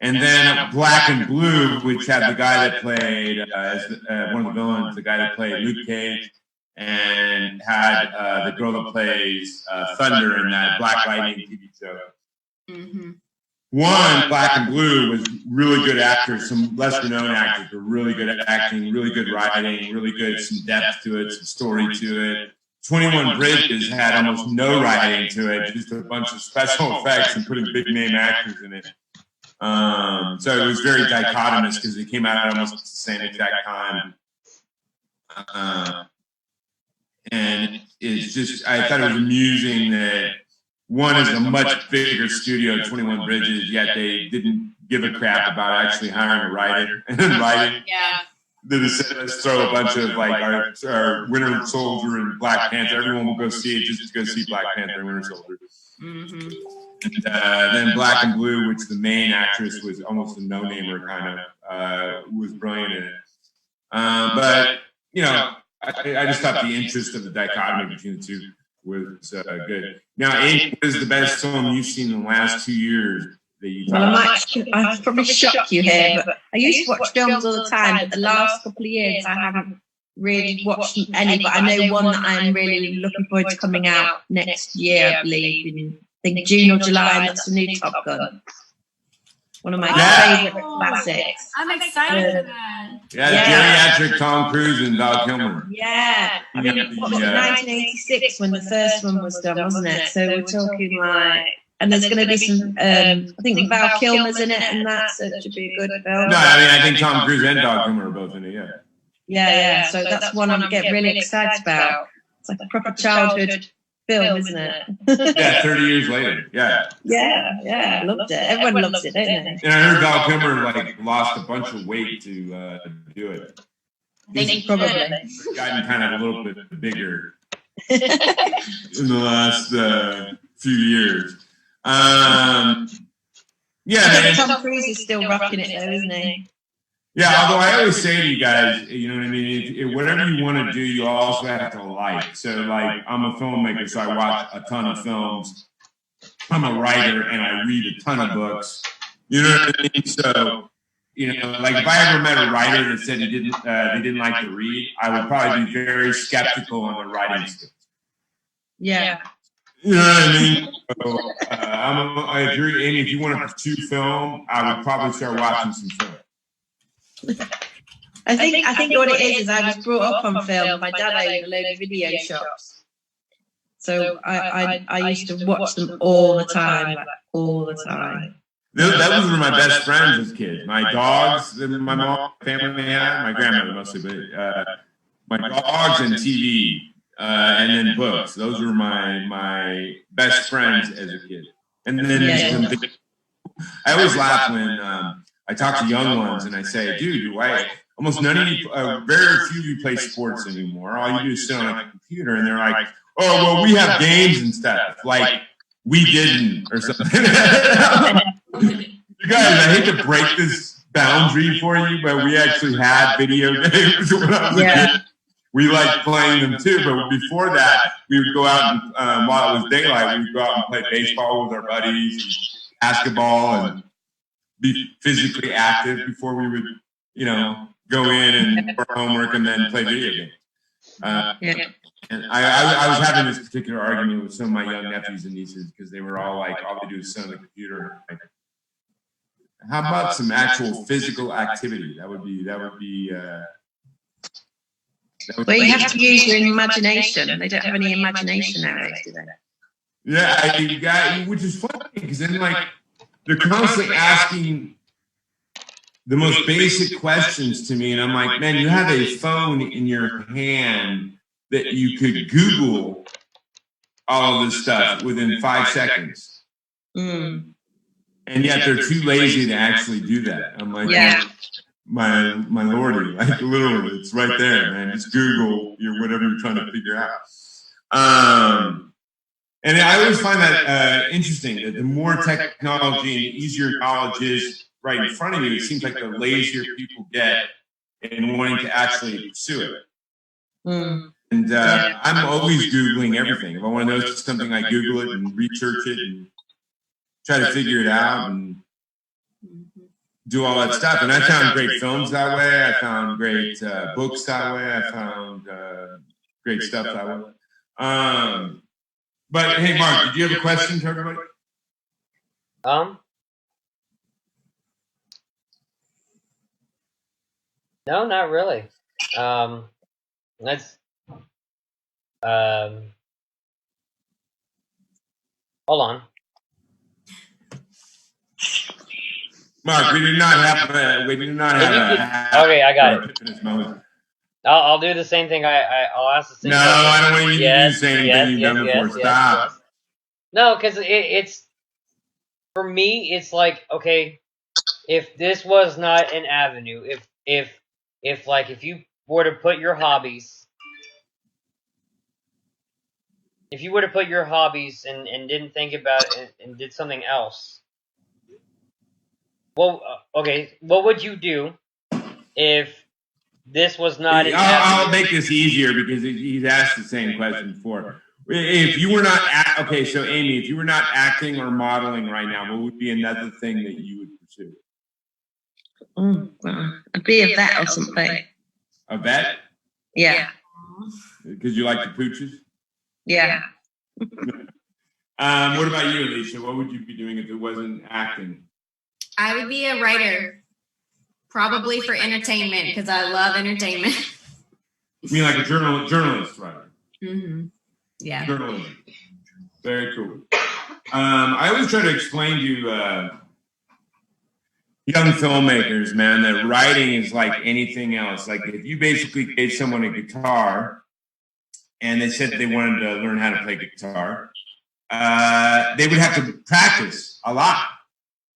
And then Black and Blue, which had the guy that played as one of the villains, the guy that played Luke Cage, and had the girl that plays Thunder in that Black Lightning TV show. Mm-hmm. One, Black and Blue, was really good actors. Some lesser known actors were really good at acting, really good writing, really good, some depth to it, some story to it. 21 Bridges had almost no writing to it, just a bunch of special effects and putting big name actors in it. So it was very dichotomous because it came out almost at the same exact time. And it's just, I thought it was amusing that one is a much bigger studio, 21 Bridges, yet they didn't give a crap about actually hiring a writer and writing. Yeah. that has said, let's throw a bunch of like our Winter Soldier and Black Panther. Everyone will go see it just to go see Black Panther and Winter Soldier. Mm-hmm. And then Black and Blue, which the main actress was almost a no-namer kind of, was brilliant in it. But you know, I just thought the interest of the dichotomy between the two was good. Now, Amy, what is the best film you've seen in the last 2 years that you Well, I'll probably shock you here, but I used to watch films all the time, but the last couple of years I haven't really watched any, but I know one that I'm really looking forward to coming out next year, I believe, in I think June or July, and that's the new Top Gun. One of my favourite classics. I'm excited for that. Yeah, geriatric Tom Cruise and Val Kilmer. Yeah, I mean, what was it, 1986 when the first one was done, wasn't it? So we're talking like, and there's going to be some, I think Val Kilmer's in it, and that, so it should be a good film. No, I mean, I think Tom Cruise and Val Kilmer are both in it, yeah. Yeah, so that's one I'm getting really excited about. It's like a proper childhood film, isn't it? Yeah, 30 years later, yeah. Yeah, I loved it. Everyone loves it, don't they? And I heard Val Kilmer like lost a bunch of weight to do it. He's probably Gotten kind of a little bit bigger in the last few years. Yeah, man. Tom Cruise is still rocking it though, isn't he? Yeah, although I always say to you guys, you know what I mean, if whatever you want to do, you also have to like. So, like, I'm a filmmaker, so I watch a ton of films. I'm a writer, and I read a ton of books. You know what I mean? So, you know, like, if I ever met a writer that said they didn't like to read, I would probably be very skeptical on their writing skills. Yeah. You know what I mean? So, I agree, Amy. If you want to pursue film, I would probably start watching some film. I think what it is I was brought up on film. My dad owned a load of video shops, so I used to watch them all the time, like all the time. That was one of my best friends as kids. My dogs, my mom, family had, my grandmother mostly, but my dogs and TV, and then books. Those were my best friends as a kid. And then I always laugh when I talk to young ones and I say, dude, almost none of you, very few of you play sports anymore. All you do is sit on a computer, and they're like, oh, well, we have games and stuff. Like, we didn't, or something. You guys, I hate to break this boundary for you, but we actually had video games when I was a kid. We liked playing them too, but before that, we would go out and, while it was daylight, we would go out and play baseball with our buddies, and basketball, and be physically active before we would, you know, go in and do our homework and then play video games. And I was having this particular argument with some of my young nephews and nieces because they were all like, all they do is sit on the computer. Like, how about some actual physical activity? That would be. Well, you have to use your imagination. They don't have any imagination nowadays, do they? Yeah, which is funny because then, like, they're constantly asking the most basic questions to me, and I'm like, man, you have a phone in your hand that you could Google all of this stuff within 5 seconds. Mm. And yet they're too lazy to actually do that. I'm like, my lordy, like, literally, it's right there, man. Just Google whatever you're trying to figure out. And I always find that interesting, that the more technology and the easier knowledge is right in front of you, it seems like the lazier people get in wanting to actually pursue it. Mm. And I'm always Googling everything. If I want to know something, I Google it and research it and try to figure it out and do all that stuff. And I found great films that way. I found great books that way. I found great stuff that way. But hey, Mark, did you have a question for everybody? No, not really. Let's hold on. Mark, we did not have okay, I got it. I'll do the same thing. I'll ask the same. No, I don't want you to do the same thing you've done before. Stop. Yes. No, because it's for me. It's like, okay, if this was not an avenue, if if you were to put your hobbies, and didn't think about it and did something else, well, okay, what would you do if this was not an I'll make this easier because he's asked the same question before. If you were not okay, so Amy, if you were not acting or modeling right now, what would be another thing that you would pursue? Well, I'd be a vet or something. A vet? Yeah. Because you like the pooches? Yeah. What about you, Alicia? What would you be doing if it wasn't acting? I would be a writer, probably for entertainment, because I love entertainment. You mean like a journalist writer? Mm-hmm. Yeah. Journalism. Very cool. I always try to explain to young filmmakers, man, that writing is like anything else. Like if you basically gave someone a guitar and they said they wanted to learn how to play guitar, they would have to practice a lot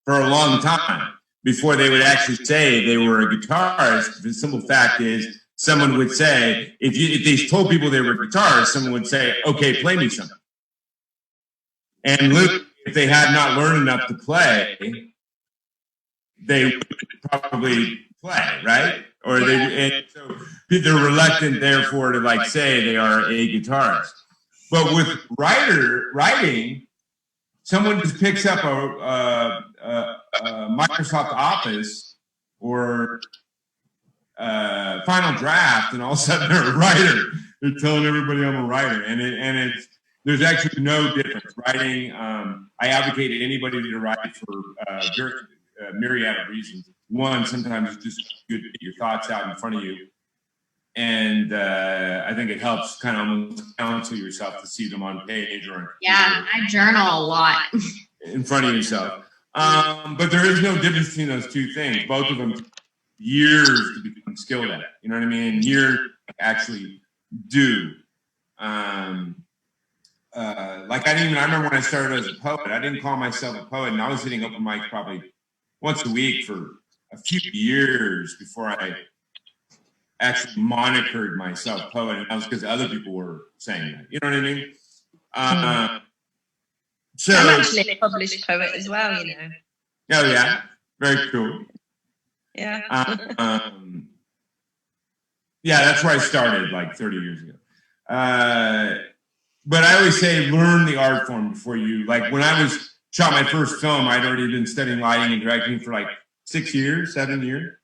for a long time before they would actually say they were a guitarist. The simple fact is, someone would say, if they told people they were guitarists, someone would say, okay, play me something. And if they had not learned enough to play, they would probably play, right? Or so they're reluctant, therefore, to like say they are a guitarist. But with writing, someone just picks up a Microsoft Office or Final Draft, and all of a sudden they're a writer. They're telling everybody I'm a writer, and there's actually no difference. Writing, I advocate anybody to write for myriad of reasons. One, sometimes it's just good to get your thoughts out in front of you, and I think it helps kind of almost counsel yourself to see them on page or Yeah, I journal a lot. in front of yourself. But there is no difference between those two things. Both of them years to become skilled at it. You know what I mean? Years to actually do. Like I remember when I started as a poet, I didn't call myself a poet, and I was hitting open mics probably once a week for a few years before I actually monikered myself poet, and that was because other people were saying that. You know what I mean? So I'm actually a published poet as well, you know. Oh yeah, very cool. Yeah. Yeah, that's where I started like 30 years ago. But I always say learn the art form before you, like when I shot my first film, I'd already been studying lighting and directing for like 7 years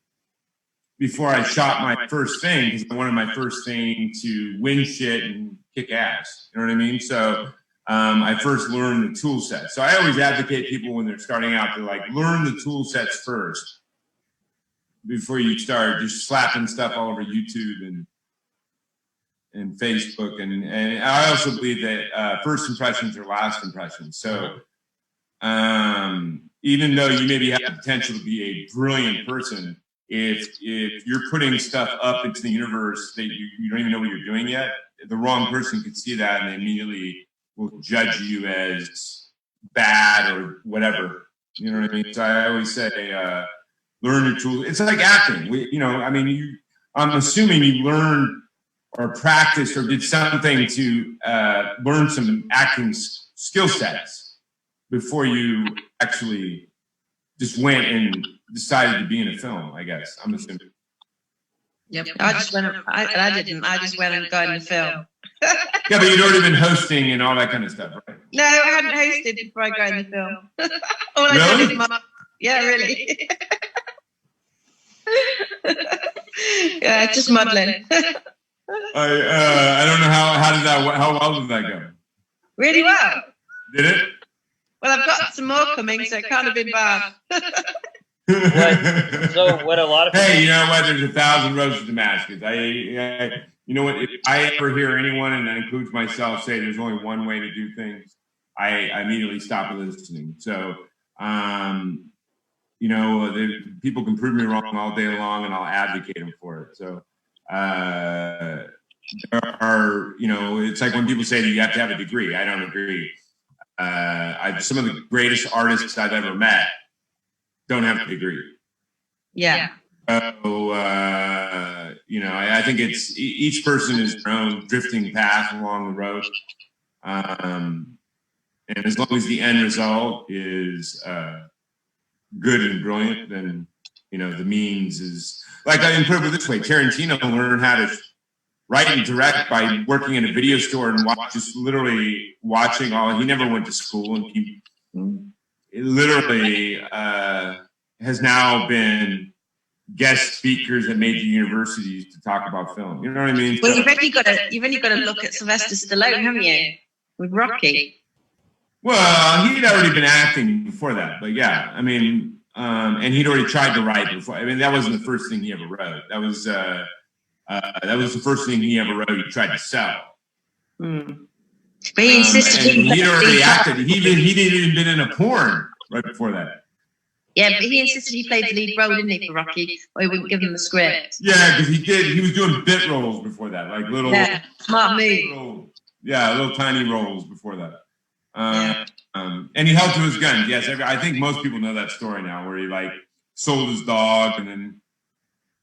before I shot my first thing, because I wanted my first thing to win shit and kick ass. You know what I mean? So I first learned the tool set. So I always advocate people when they're starting out to like learn the tool sets first before you start just slapping stuff all over YouTube and Facebook. And I also believe that first impressions are last impressions. So even though you maybe have the potential to be a brilliant person, if you're putting stuff up into the universe that you don't even know what you're doing yet, the wrong person could see that and they immediately will judge you as bad or whatever. You know what I mean? So I always say, learn your tools. It's like acting. I'm assuming you learned or practiced or did something to learn some acting skill sets before you actually just went and decided to be in a film, I guess. I'm assuming. Yep. I just went and got in the film. Yeah, but you'd already been hosting and all that kind of stuff, right? No, I hadn't hosted before I got in the film. Really? Yeah, really. Yeah, just modeling. I don't know how well did that go? Really well. Did it? Well, I've got some more coming, so it can't have been bad. So what a lot of hey, you know what? There's 1,000 roads to Damascus. You know what? If I ever hear anyone, and that includes myself, say there's only one way to do things, I immediately stop listening. So, people can prove me wrong all day long, and I'll advocate them for it. So, there are, it's like when people say that you have to have a degree. I don't agree. Some of the greatest artists I've ever met don't have a degree. Yeah. So, I think it's each person is their own drifting path along the road. And as long as the end result is good and brilliant, then, the means is like, I can put it this way. Tarantino learned how to write and direct by working in a video store and just literally watching he never went to school, and he literally has now been guest speakers at major universities to talk about film. You know what I mean? Well, you've only got to look at Sylvester Stallone, haven't you, with Rocky? Well, he'd already been acting before that, but yeah, I mean, and he'd already tried to write before. I mean, that wasn't the first thing he ever wrote. That was the first thing he ever wrote. He tried to sell. Mm. But he insisted. And he'd already acted. He'd even been in a porn right before that. Yeah, but he insisted he played the lead role, didn't he, for Rocky? Or he wouldn't give him the script. Yeah, because he did. He was doing bit roles before that, like little. Yeah, smart move. Little tiny roles before that. And he held to his guns. Yes, I think most people know that story now, where he sold his dog and then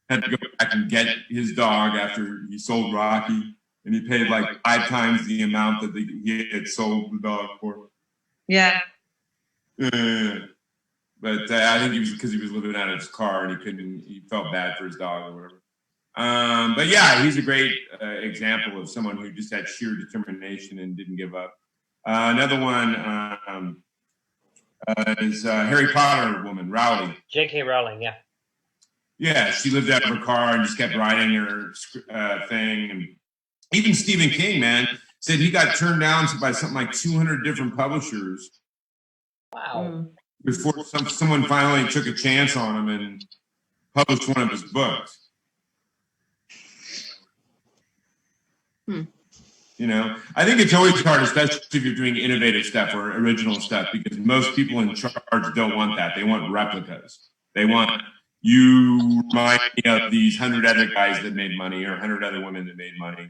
had to go back and get his dog after he sold Rocky, and he paid 5 times the amount that he had sold the dog for. Yeah. But I think because he was living out of his car and he felt bad for his dog or whatever. But yeah, he's a great example of someone who just had sheer determination and didn't give up. Another one is Harry Potter woman, Rowling. J.K. Rowling, yeah. Yeah, she lived out of her car and just kept writing her thing. And even Stephen King, man, said he got turned down by something like 200 different publishers. Wow. Before someone finally took a chance on him and published one of his books. I think it's always hard, especially if you're doing innovative stuff or original stuff, because most people in charge don't want that. They want replicas. They want you remind me of these 100 other guys that made money or 100 other women that made money.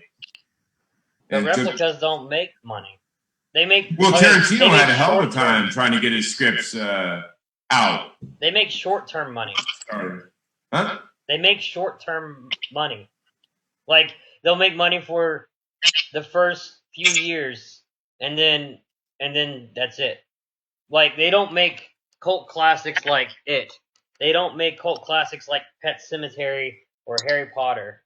The replicas don't make money. They make. Well, Tarantino had a hell of a time trying to get his scripts out. They make short-term money. Huh? They make short-term money. They'll make money for the first few years, and then that's it. They don't make cult classics like It. They don't make cult classics like Pet Sematary or Harry Potter.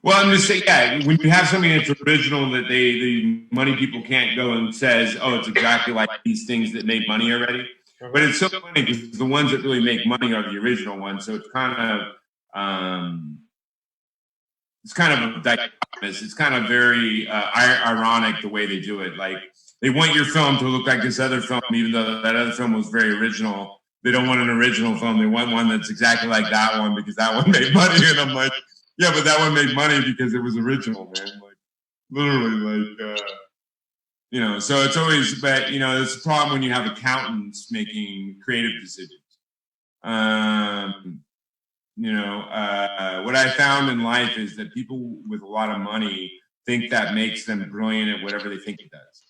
Well, I'm just saying, yeah, when you have something that's original that the money people can't go and says, oh, it's exactly like these things that made money already. Mm-hmm. But it's so funny because the ones that really make money are the original ones. So it's kind of a dichotomous. It's kind of very ironic the way they do it. They want your film to look like this other film, even though that other film was very original. They don't want an original film. They want one that's exactly like that one because that one made money. And I'm like, yeah, but that one made money because it was original, man. Literally, so it's always, but, it's a problem when you have accountants making creative decisions. What I found in life is that people with a lot of money think that makes them brilliant at whatever they think it does.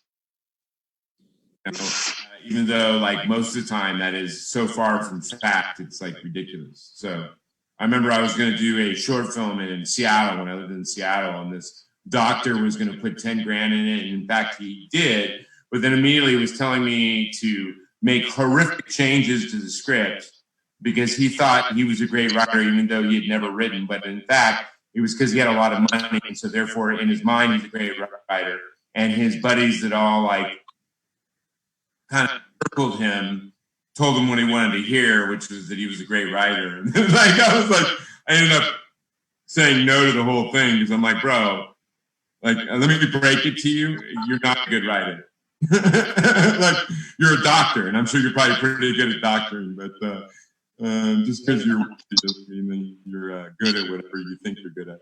Even though, most of the time, that is so far from fact, it's ridiculous. So I remember I was going to do a short film in Seattle when I lived in Seattle, and this doctor was going to put 10 grand in it. And in fact, he did, but then immediately was telling me to make horrific changes to the script because he thought he was a great writer, even though he had never written. But in fact, it was because he had a lot of money. And so therefore, in his mind, he's a great writer. And his buddies that all kind of circled him, told him what he wanted to hear, which was that he was a great writer. And I ended up saying no to the whole thing because I'm like, bro, let me break it to you. You're not a good writer. You're a doctor, and I'm sure you're probably pretty good at doctoring, but just because you're doesn't mean that you're good at whatever you think you're good at.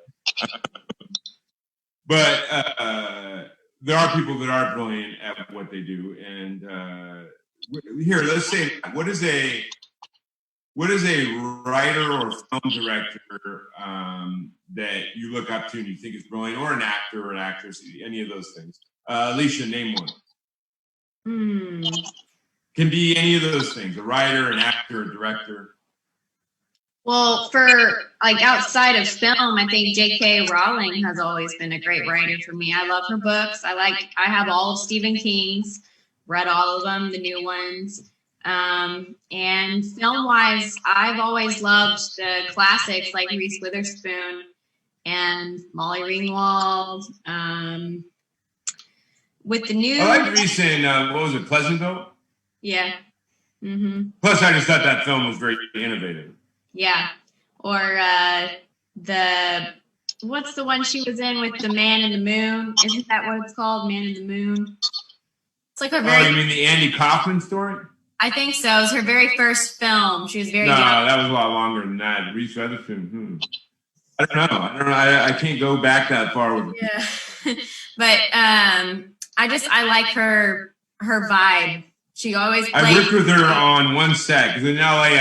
But there are people that are brilliant at what they do, and here, let's say, what is a writer or film director that you look up to and you think is brilliant, or an actor or an actress, any of those things? Alicia, name one. Can be any of those things: a writer, an actor, a director. Well, for like outside of film, I think J.K. Rowling has always been a great writer for me. I love her books. I have all of Stephen King's, read all of them, the new ones. And film-wise, I've always loved the classics like Reese Witherspoon and Molly Ringwald. With the new, I like Reese in what was it, Pleasantville? Yeah. Mm-hmm. Plus, I just thought that film was very innovative. Yeah. Or what's the one she was in with the Man in the Moon? Isn't that what it's called? Man in the Moon. It's like her very. Oh, you mean the Andy Kaufman story? I think so. It was her very first film. She was very. No, that was a lot longer than that. Reese Witherspoon. I don't know. I can't go back that far with. Yeah. But I like her vibe. She always played. I worked with her on one set because in LA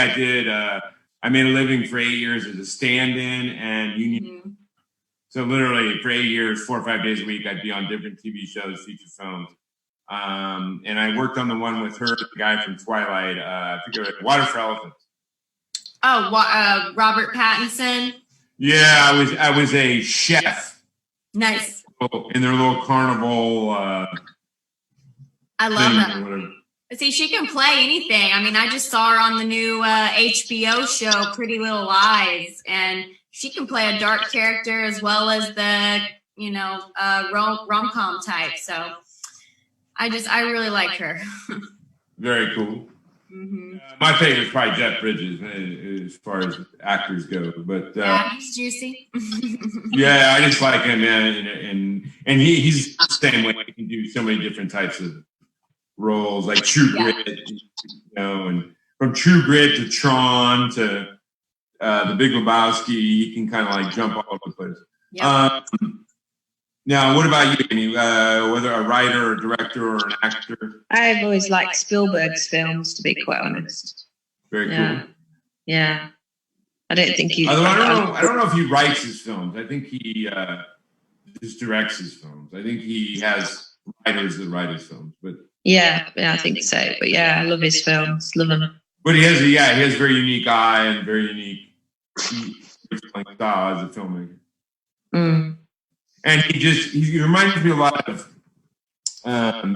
I made a living for 8 years as a stand-in and union. Mm-hmm. So literally for 8 years, 4 or 5 days a week, I'd be on different TV shows, feature films. And I worked on the one with her, the guy from Twilight, I think it was Water for Elephants. Oh, Robert Pattinson. Yeah, I was a chef. Nice. In their little carnival. I love that. See, she can play anything. I mean, I just saw her on the new HBO show, Pretty Little Lies, and she can play a dark character as well as the, rom-com type. So I really like her. Very cool. Mm-hmm. My favorite is probably Jeff Bridges as far as actors go, but yeah, he's juicy. Yeah, I just like him, man, and he's the same way. He can do so many different types of roles, like True Grit, and from True Grit to Tron to The Big Lebowski, he can kind of like jump all over the place. Yep. Now, what about you, Amy? Whether a writer or director or an actor? I've always liked Spielberg's films, to be quite honest. Very cool. Yeah. I don't think he. Although I don't know if he writes his films. I think he just directs his films. I think he has writers that write his films, but. Yeah, I think so. But yeah, I love his films. Love them. But he has a very unique eye and very unique style as a filmmaker. Mm. And he reminds me a lot of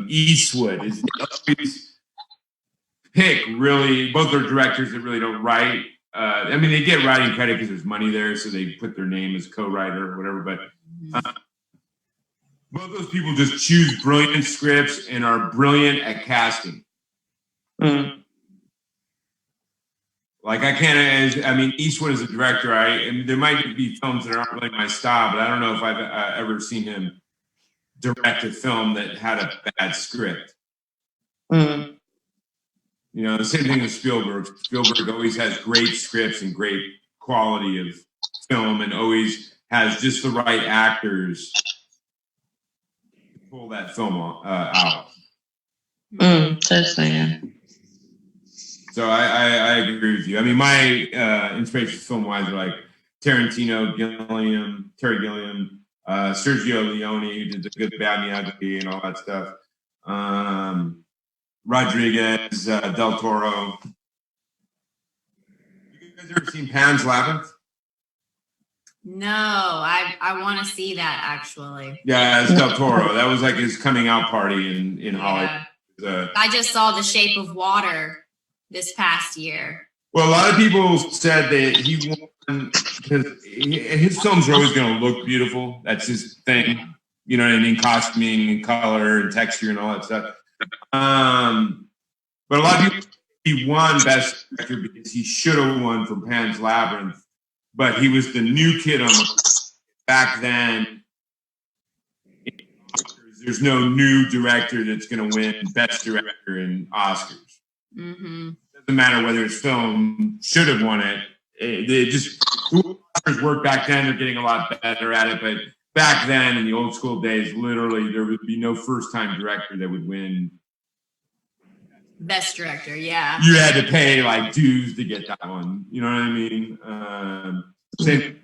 Eastwood. Is always pick really both are directors that really don't write. I mean, they get writing credit because there's money there, so they put their name as co-writer or whatever. But both those people just choose brilliant scripts and are brilliant at casting. Mm. Like Eastwood is a director. There might be films that aren't really my style, but I don't know if I've ever seen him direct a film that had a bad script. Mm. The same thing with Spielberg. Spielberg always has great scripts and great quality of film, and always has just the right actors pull that film out. Certainly, yeah. So I agree with you. I mean, my inspirations film-wise are like Tarantino, Terry Gilliam, Sergio Leone, who did The Good, Bad, and the Ugly, and all that stuff. Rodriguez, Del Toro. You guys ever seen Pan's Labyrinth? No, I want to see that actually. Yeah, it's Del Toro. That was like his coming out party in Hollywood. I just saw The Shape of Water this past year. Well, a lot of people said that he won because his films are always going to look beautiful. That's his thing. You know what I mean? Costuming and color and texture and all that stuff. But a lot of people, he won Best Director because he should have won for Pan's Labyrinth. But he was the new kid on the back then. There's no new director that's going to win Best Director in Oscars. Mm-hmm. Doesn't matter whether his film should have won it. It just Oscars work back then. They're getting a lot better at it, but back then in the old school days, literally there would be no first-time director that would win Best Director. Yeah, you had to pay like dues to get that one. You know what I mean? Same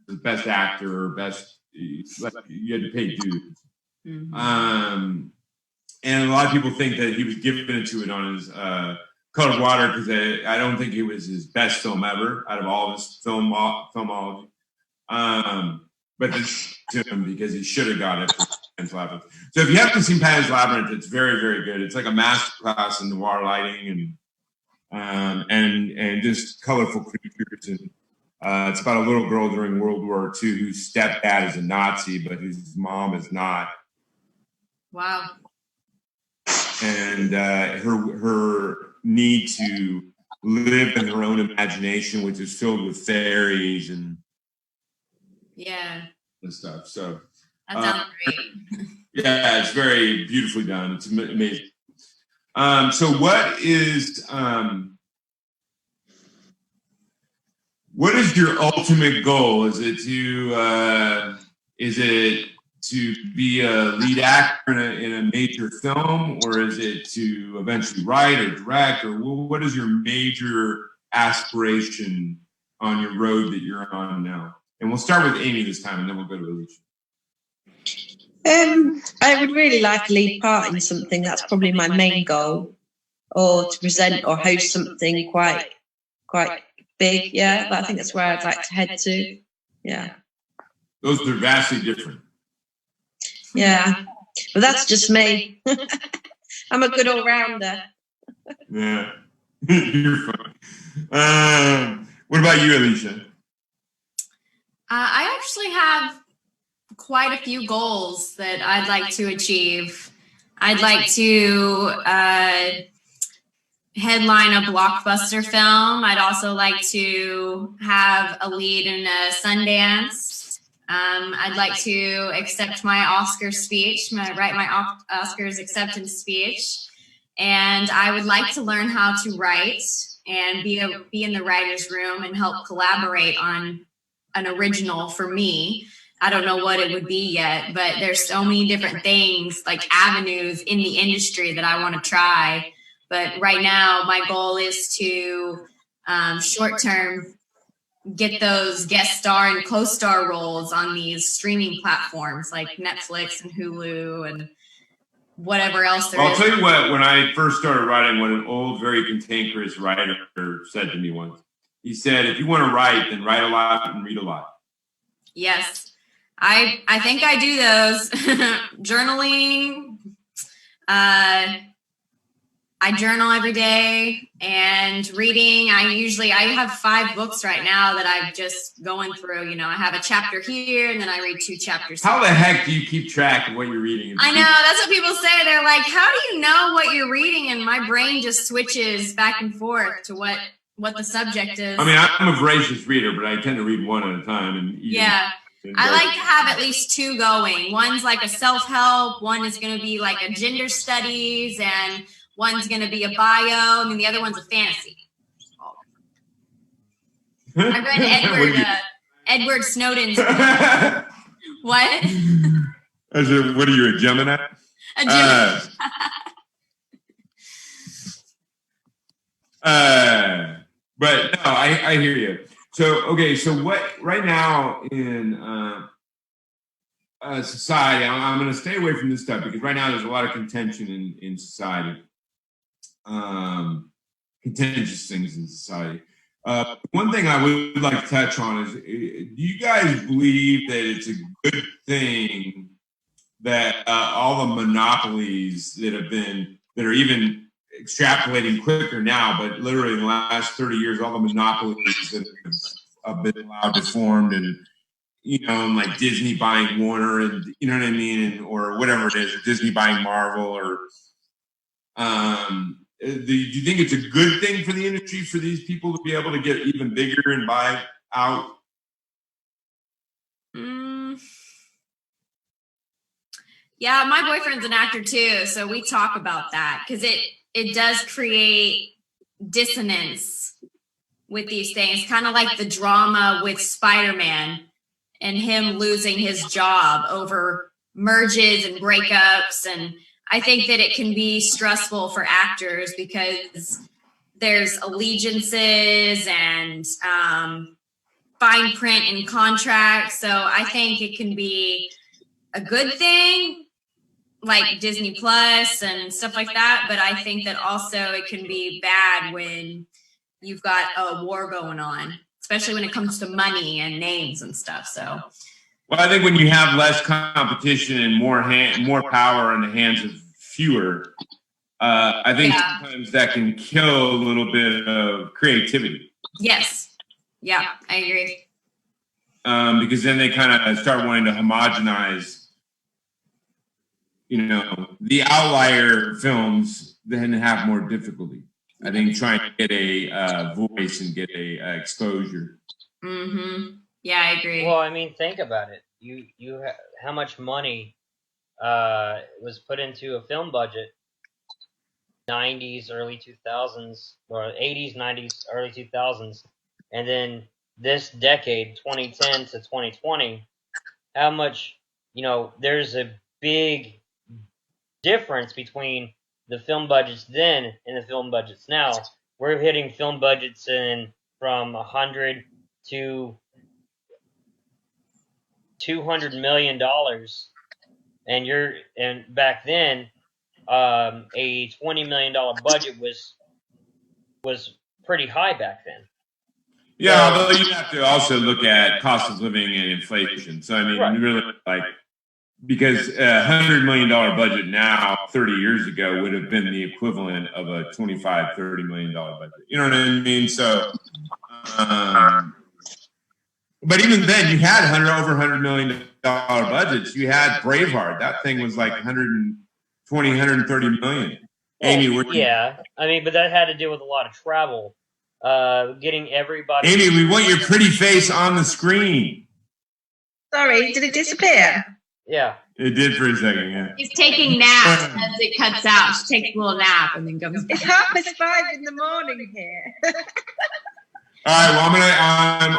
as Best Actor or Best. You had to pay dues. Mm-hmm. And a lot of people think that he was giving it to it on his Color Water because I don't think it was his best film ever out of all of his filmology. But this to him because he should have got it for Pan's Labyrinth. So if you haven't seen Pan's Labyrinth, it's very, very good. It's like a masterclass in noir lighting and just colorful creatures. And it's about a little girl during World War II whose stepdad is a Nazi, but whose mom is not. Wow. And her need to live in her own imagination, which is filled with fairies and stuff. So that sounds great. Yeah, it's very beautifully done. It's amazing. So what is your ultimate goal? Is it to be a lead actor in a major film, or is it to eventually write or direct, or what is your major aspiration on your road that you're on now? And we'll start with Amy this time, and then we'll go to Alicia. I would really like a lead part in something. That's probably my main goal, or to present or host something quite big. Yeah, but I think that's where I'd like to head to. Yeah. Those are vastly different. Yeah, but that's just me. I'm a good all-rounder. Yeah, you're fine. What about you, Alicia? I actually have quite a few goals that I'd like to achieve. I'd like to headline a blockbuster film. I'd also like to have a lead in a Sundance. I'd like to accept my Oscar speech, write my Oscars acceptance speech. And I would like to learn how to write and be in the writer's room and help collaborate on an original for me. I don't know what it would be yet, but there's so many different things, like avenues in the industry that I want to try. But right now, my goal is to short term get those guest star and co-star roles on these streaming platforms like Netflix and Hulu and whatever else there is. I'll tell you what, when I first started writing, what an old, very cantankerous writer said to me once. He said, if you want to write, then write a lot and read a lot. Yes. I think I do those. Journaling. I journal every day, and reading. I have 5 books right now that I'm just going through. I have a chapter here, and then I read 2 chapters. How the heck do you keep track of what you're reading? I know, that's what people say. They're like, how do you know what you're reading? And my brain just switches back and forth to what the subject is. I mean, I'm a voracious reader, but I tend to read one at a time. I like to have at least 2 going. One's like a self-help. One is going to be like a gender studies, and one's going to be a bio, and then the other one's a fantasy. I read Edward Snowden's book. What? What are you, a Gemini? A Gemini. But no, I hear you. So what right now in society, I'm going to stay away from this stuff because right now there's a lot of contention in society. Contentious things in society. One thing I would like to touch on is, do you guys believe that it's a good thing that all the monopolies that are even extrapolating quicker now, but literally in the last 30 years, all the monopolies that have been allowed to form, and like Disney buying Warner, and you know what I mean, or whatever it is, or Disney buying Marvel, or do you think it's a good thing for the industry for these people to be able to get even bigger and buy out? Yeah, my boyfriend's an actor too, so we talk about that because it does create dissonance with these things, kind of like the drama with Spider-Man and him losing his job over merges and breakups. And I think that it can be stressful for actors because there's allegiances and fine print in contracts. So I think it can be a good thing. like Disney Plus and stuff like that, but I think that also it can be bad when you've got a war going on, especially when it comes to money and names and stuff. So, well, I think when you have less competition and more power in the hands of fewer, I think sometimes that can kill a little bit of creativity. Yes. Yeah, I agree. Because then they kind of start wanting to homogenize, the outlier films then have more difficulty. I think trying to get a voice and get a exposure. Mm-hmm. Yeah, I agree. Well, I mean, think about it. You how much money was put into a film budget? 90s, early 2000s, or 80s, 90s, early 2000s, and then this decade, 2010 to 2020, how much, there's a big difference between the film budgets then and the film budgets now. We're hitting film budgets in from 100 to $200 million, and back then, a $20 million budget was pretty high back then. Yeah, although you have to also look at cost of living and inflation. So I mean, really, because a $100 million budget now, 30 years ago, would have been the equivalent of a $25-30 million budget. You know what I mean? So, but even then, you had over $100 million budgets. You had Braveheart. That thing was like 130 million. Amy, I mean, but that had to do with a lot of travel, getting everybody. Amy, we want your pretty face on the screen. Sorry, did it disappear? Yeah, it did for a second. Yeah, he's taking naps as it cuts out. She takes a little nap and then comes back. It's 5:30 in the morning here. All right. Well,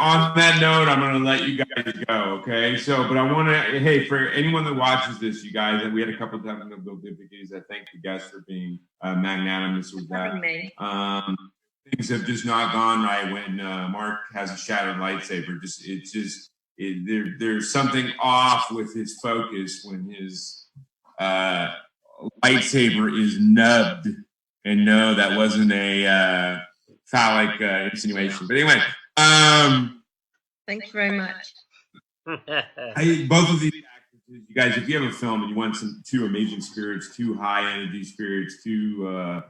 on that note, I'm gonna let you guys go. Okay. So, but I want to, hey, for anyone that watches this, you guys, and we had a couple of technical difficulties. I thank the guests for being magnanimous with that. Things have just not gone right when Mark has a shattered lightsaber. There's something off with his focus when his lightsaber is nubbed. And no, that wasn't a phallic insinuation. But anyway, thanks very much. Both of these actors, you guys, if you have a film and you want two amazing spirits, two high energy spirits, two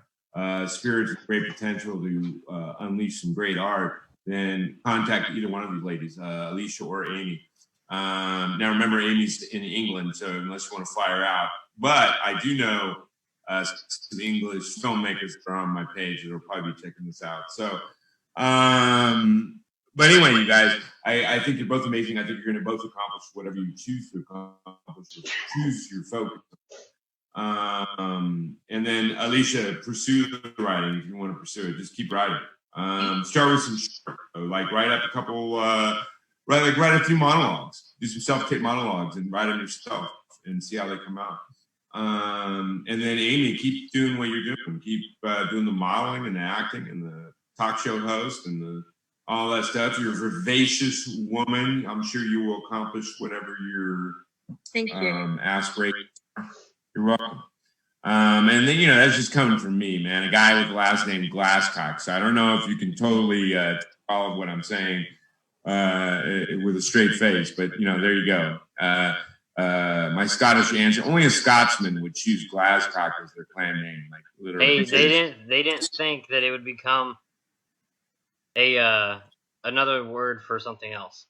spirits with great potential to unleash some great art, then contact either one of these ladies, Alicia or Amy. Now remember, Amy's in England, so unless you want to fly her out. But I do know some English filmmakers that are on my page that will probably be checking this out. So, but anyway, you guys, I think you're both amazing. I think you're going to both accomplish whatever you choose to accomplish. Choose your focus. And then Alicia, pursue the writing if you want to pursue it. Just keep writing. Start with some short, like write up a couple, write a few monologues. Do some self-tape monologues and write them yourself and see how they come out. And then Amy, keep doing what you're doing. Keep doing the modeling and the acting and the talk show host and all that stuff. You're a vivacious woman. I'm sure you will accomplish whatever your aspirations are. You're welcome. And then, that's just coming from me, man. A guy with the last name Glasscock. So I don't know if you can totally follow what I'm saying with a straight face, but, there you go. My Scottish answer, only a Scotsman would choose Glasscock as their clan name. Like literally. They didn't think that it would become another word for something else.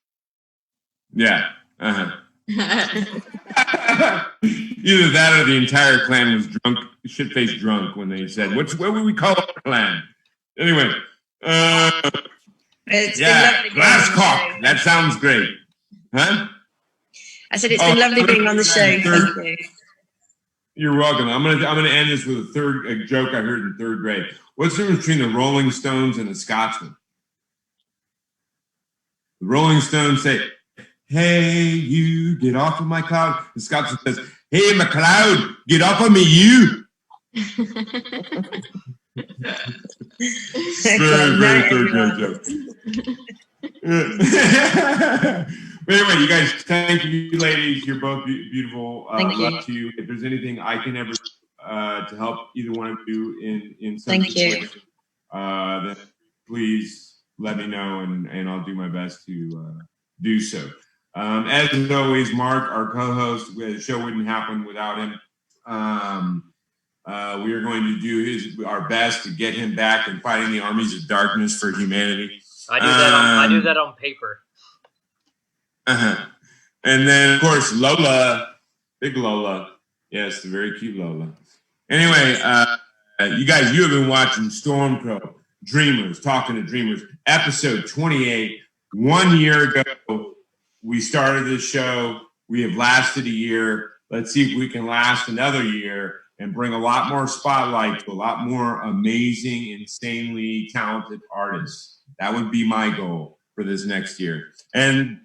Yeah. Either that or the entire clan was drunk, shit-faced drunk when they said, what would we call our clan? Anyway. Glasscock. That sounds great. Huh? I said it's been lovely being on the show. Thank you. You're welcome. I'm gonna end this with a joke I heard in third grade. What's the difference between the Rolling Stones and the Scotsman? The Rolling Stones say, "Hey, you, get off of my cloud." The Scotsman says, "Hey, my cloud, get off of me, you." Very third grade joke. But anyway, you guys, thank you, ladies. You're both beautiful. Thank you. Love to you. If there's anything I can ever to help either one of you in some Thank you. situation, then please let me know, and I'll do my best to do so. As always, Mark, our co-host, the show wouldn't happen without him. We are going to do our best to get him back and fighting the armies of darkness for humanity. I do that on paper. And then, of course, Lola, big Lola. Yes, the very cute Lola. Anyway, you guys, you have been watching StormCrow, Dreamers, Talking to Dreamers, episode 28. 1 year ago, we started this show. We have lasted a year. Let's see if we can last another year and bring a lot more spotlight to a lot more amazing, insanely talented artists. That would be my goal for this next year. And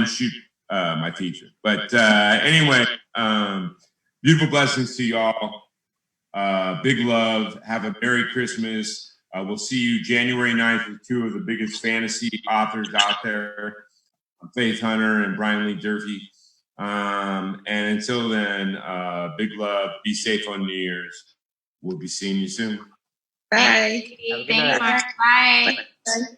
shoot my teacher. But anyway, beautiful blessings to y'all. Big love. Have a Merry Christmas. We'll see you January 9th with two of the biggest fantasy authors out there, Faith Hunter and Brian Lee Durfee. And until then, big love. Be safe on New Year's. We'll be seeing you soon. Bye. Have a good Thanks, night. Mark. Bye. Bye.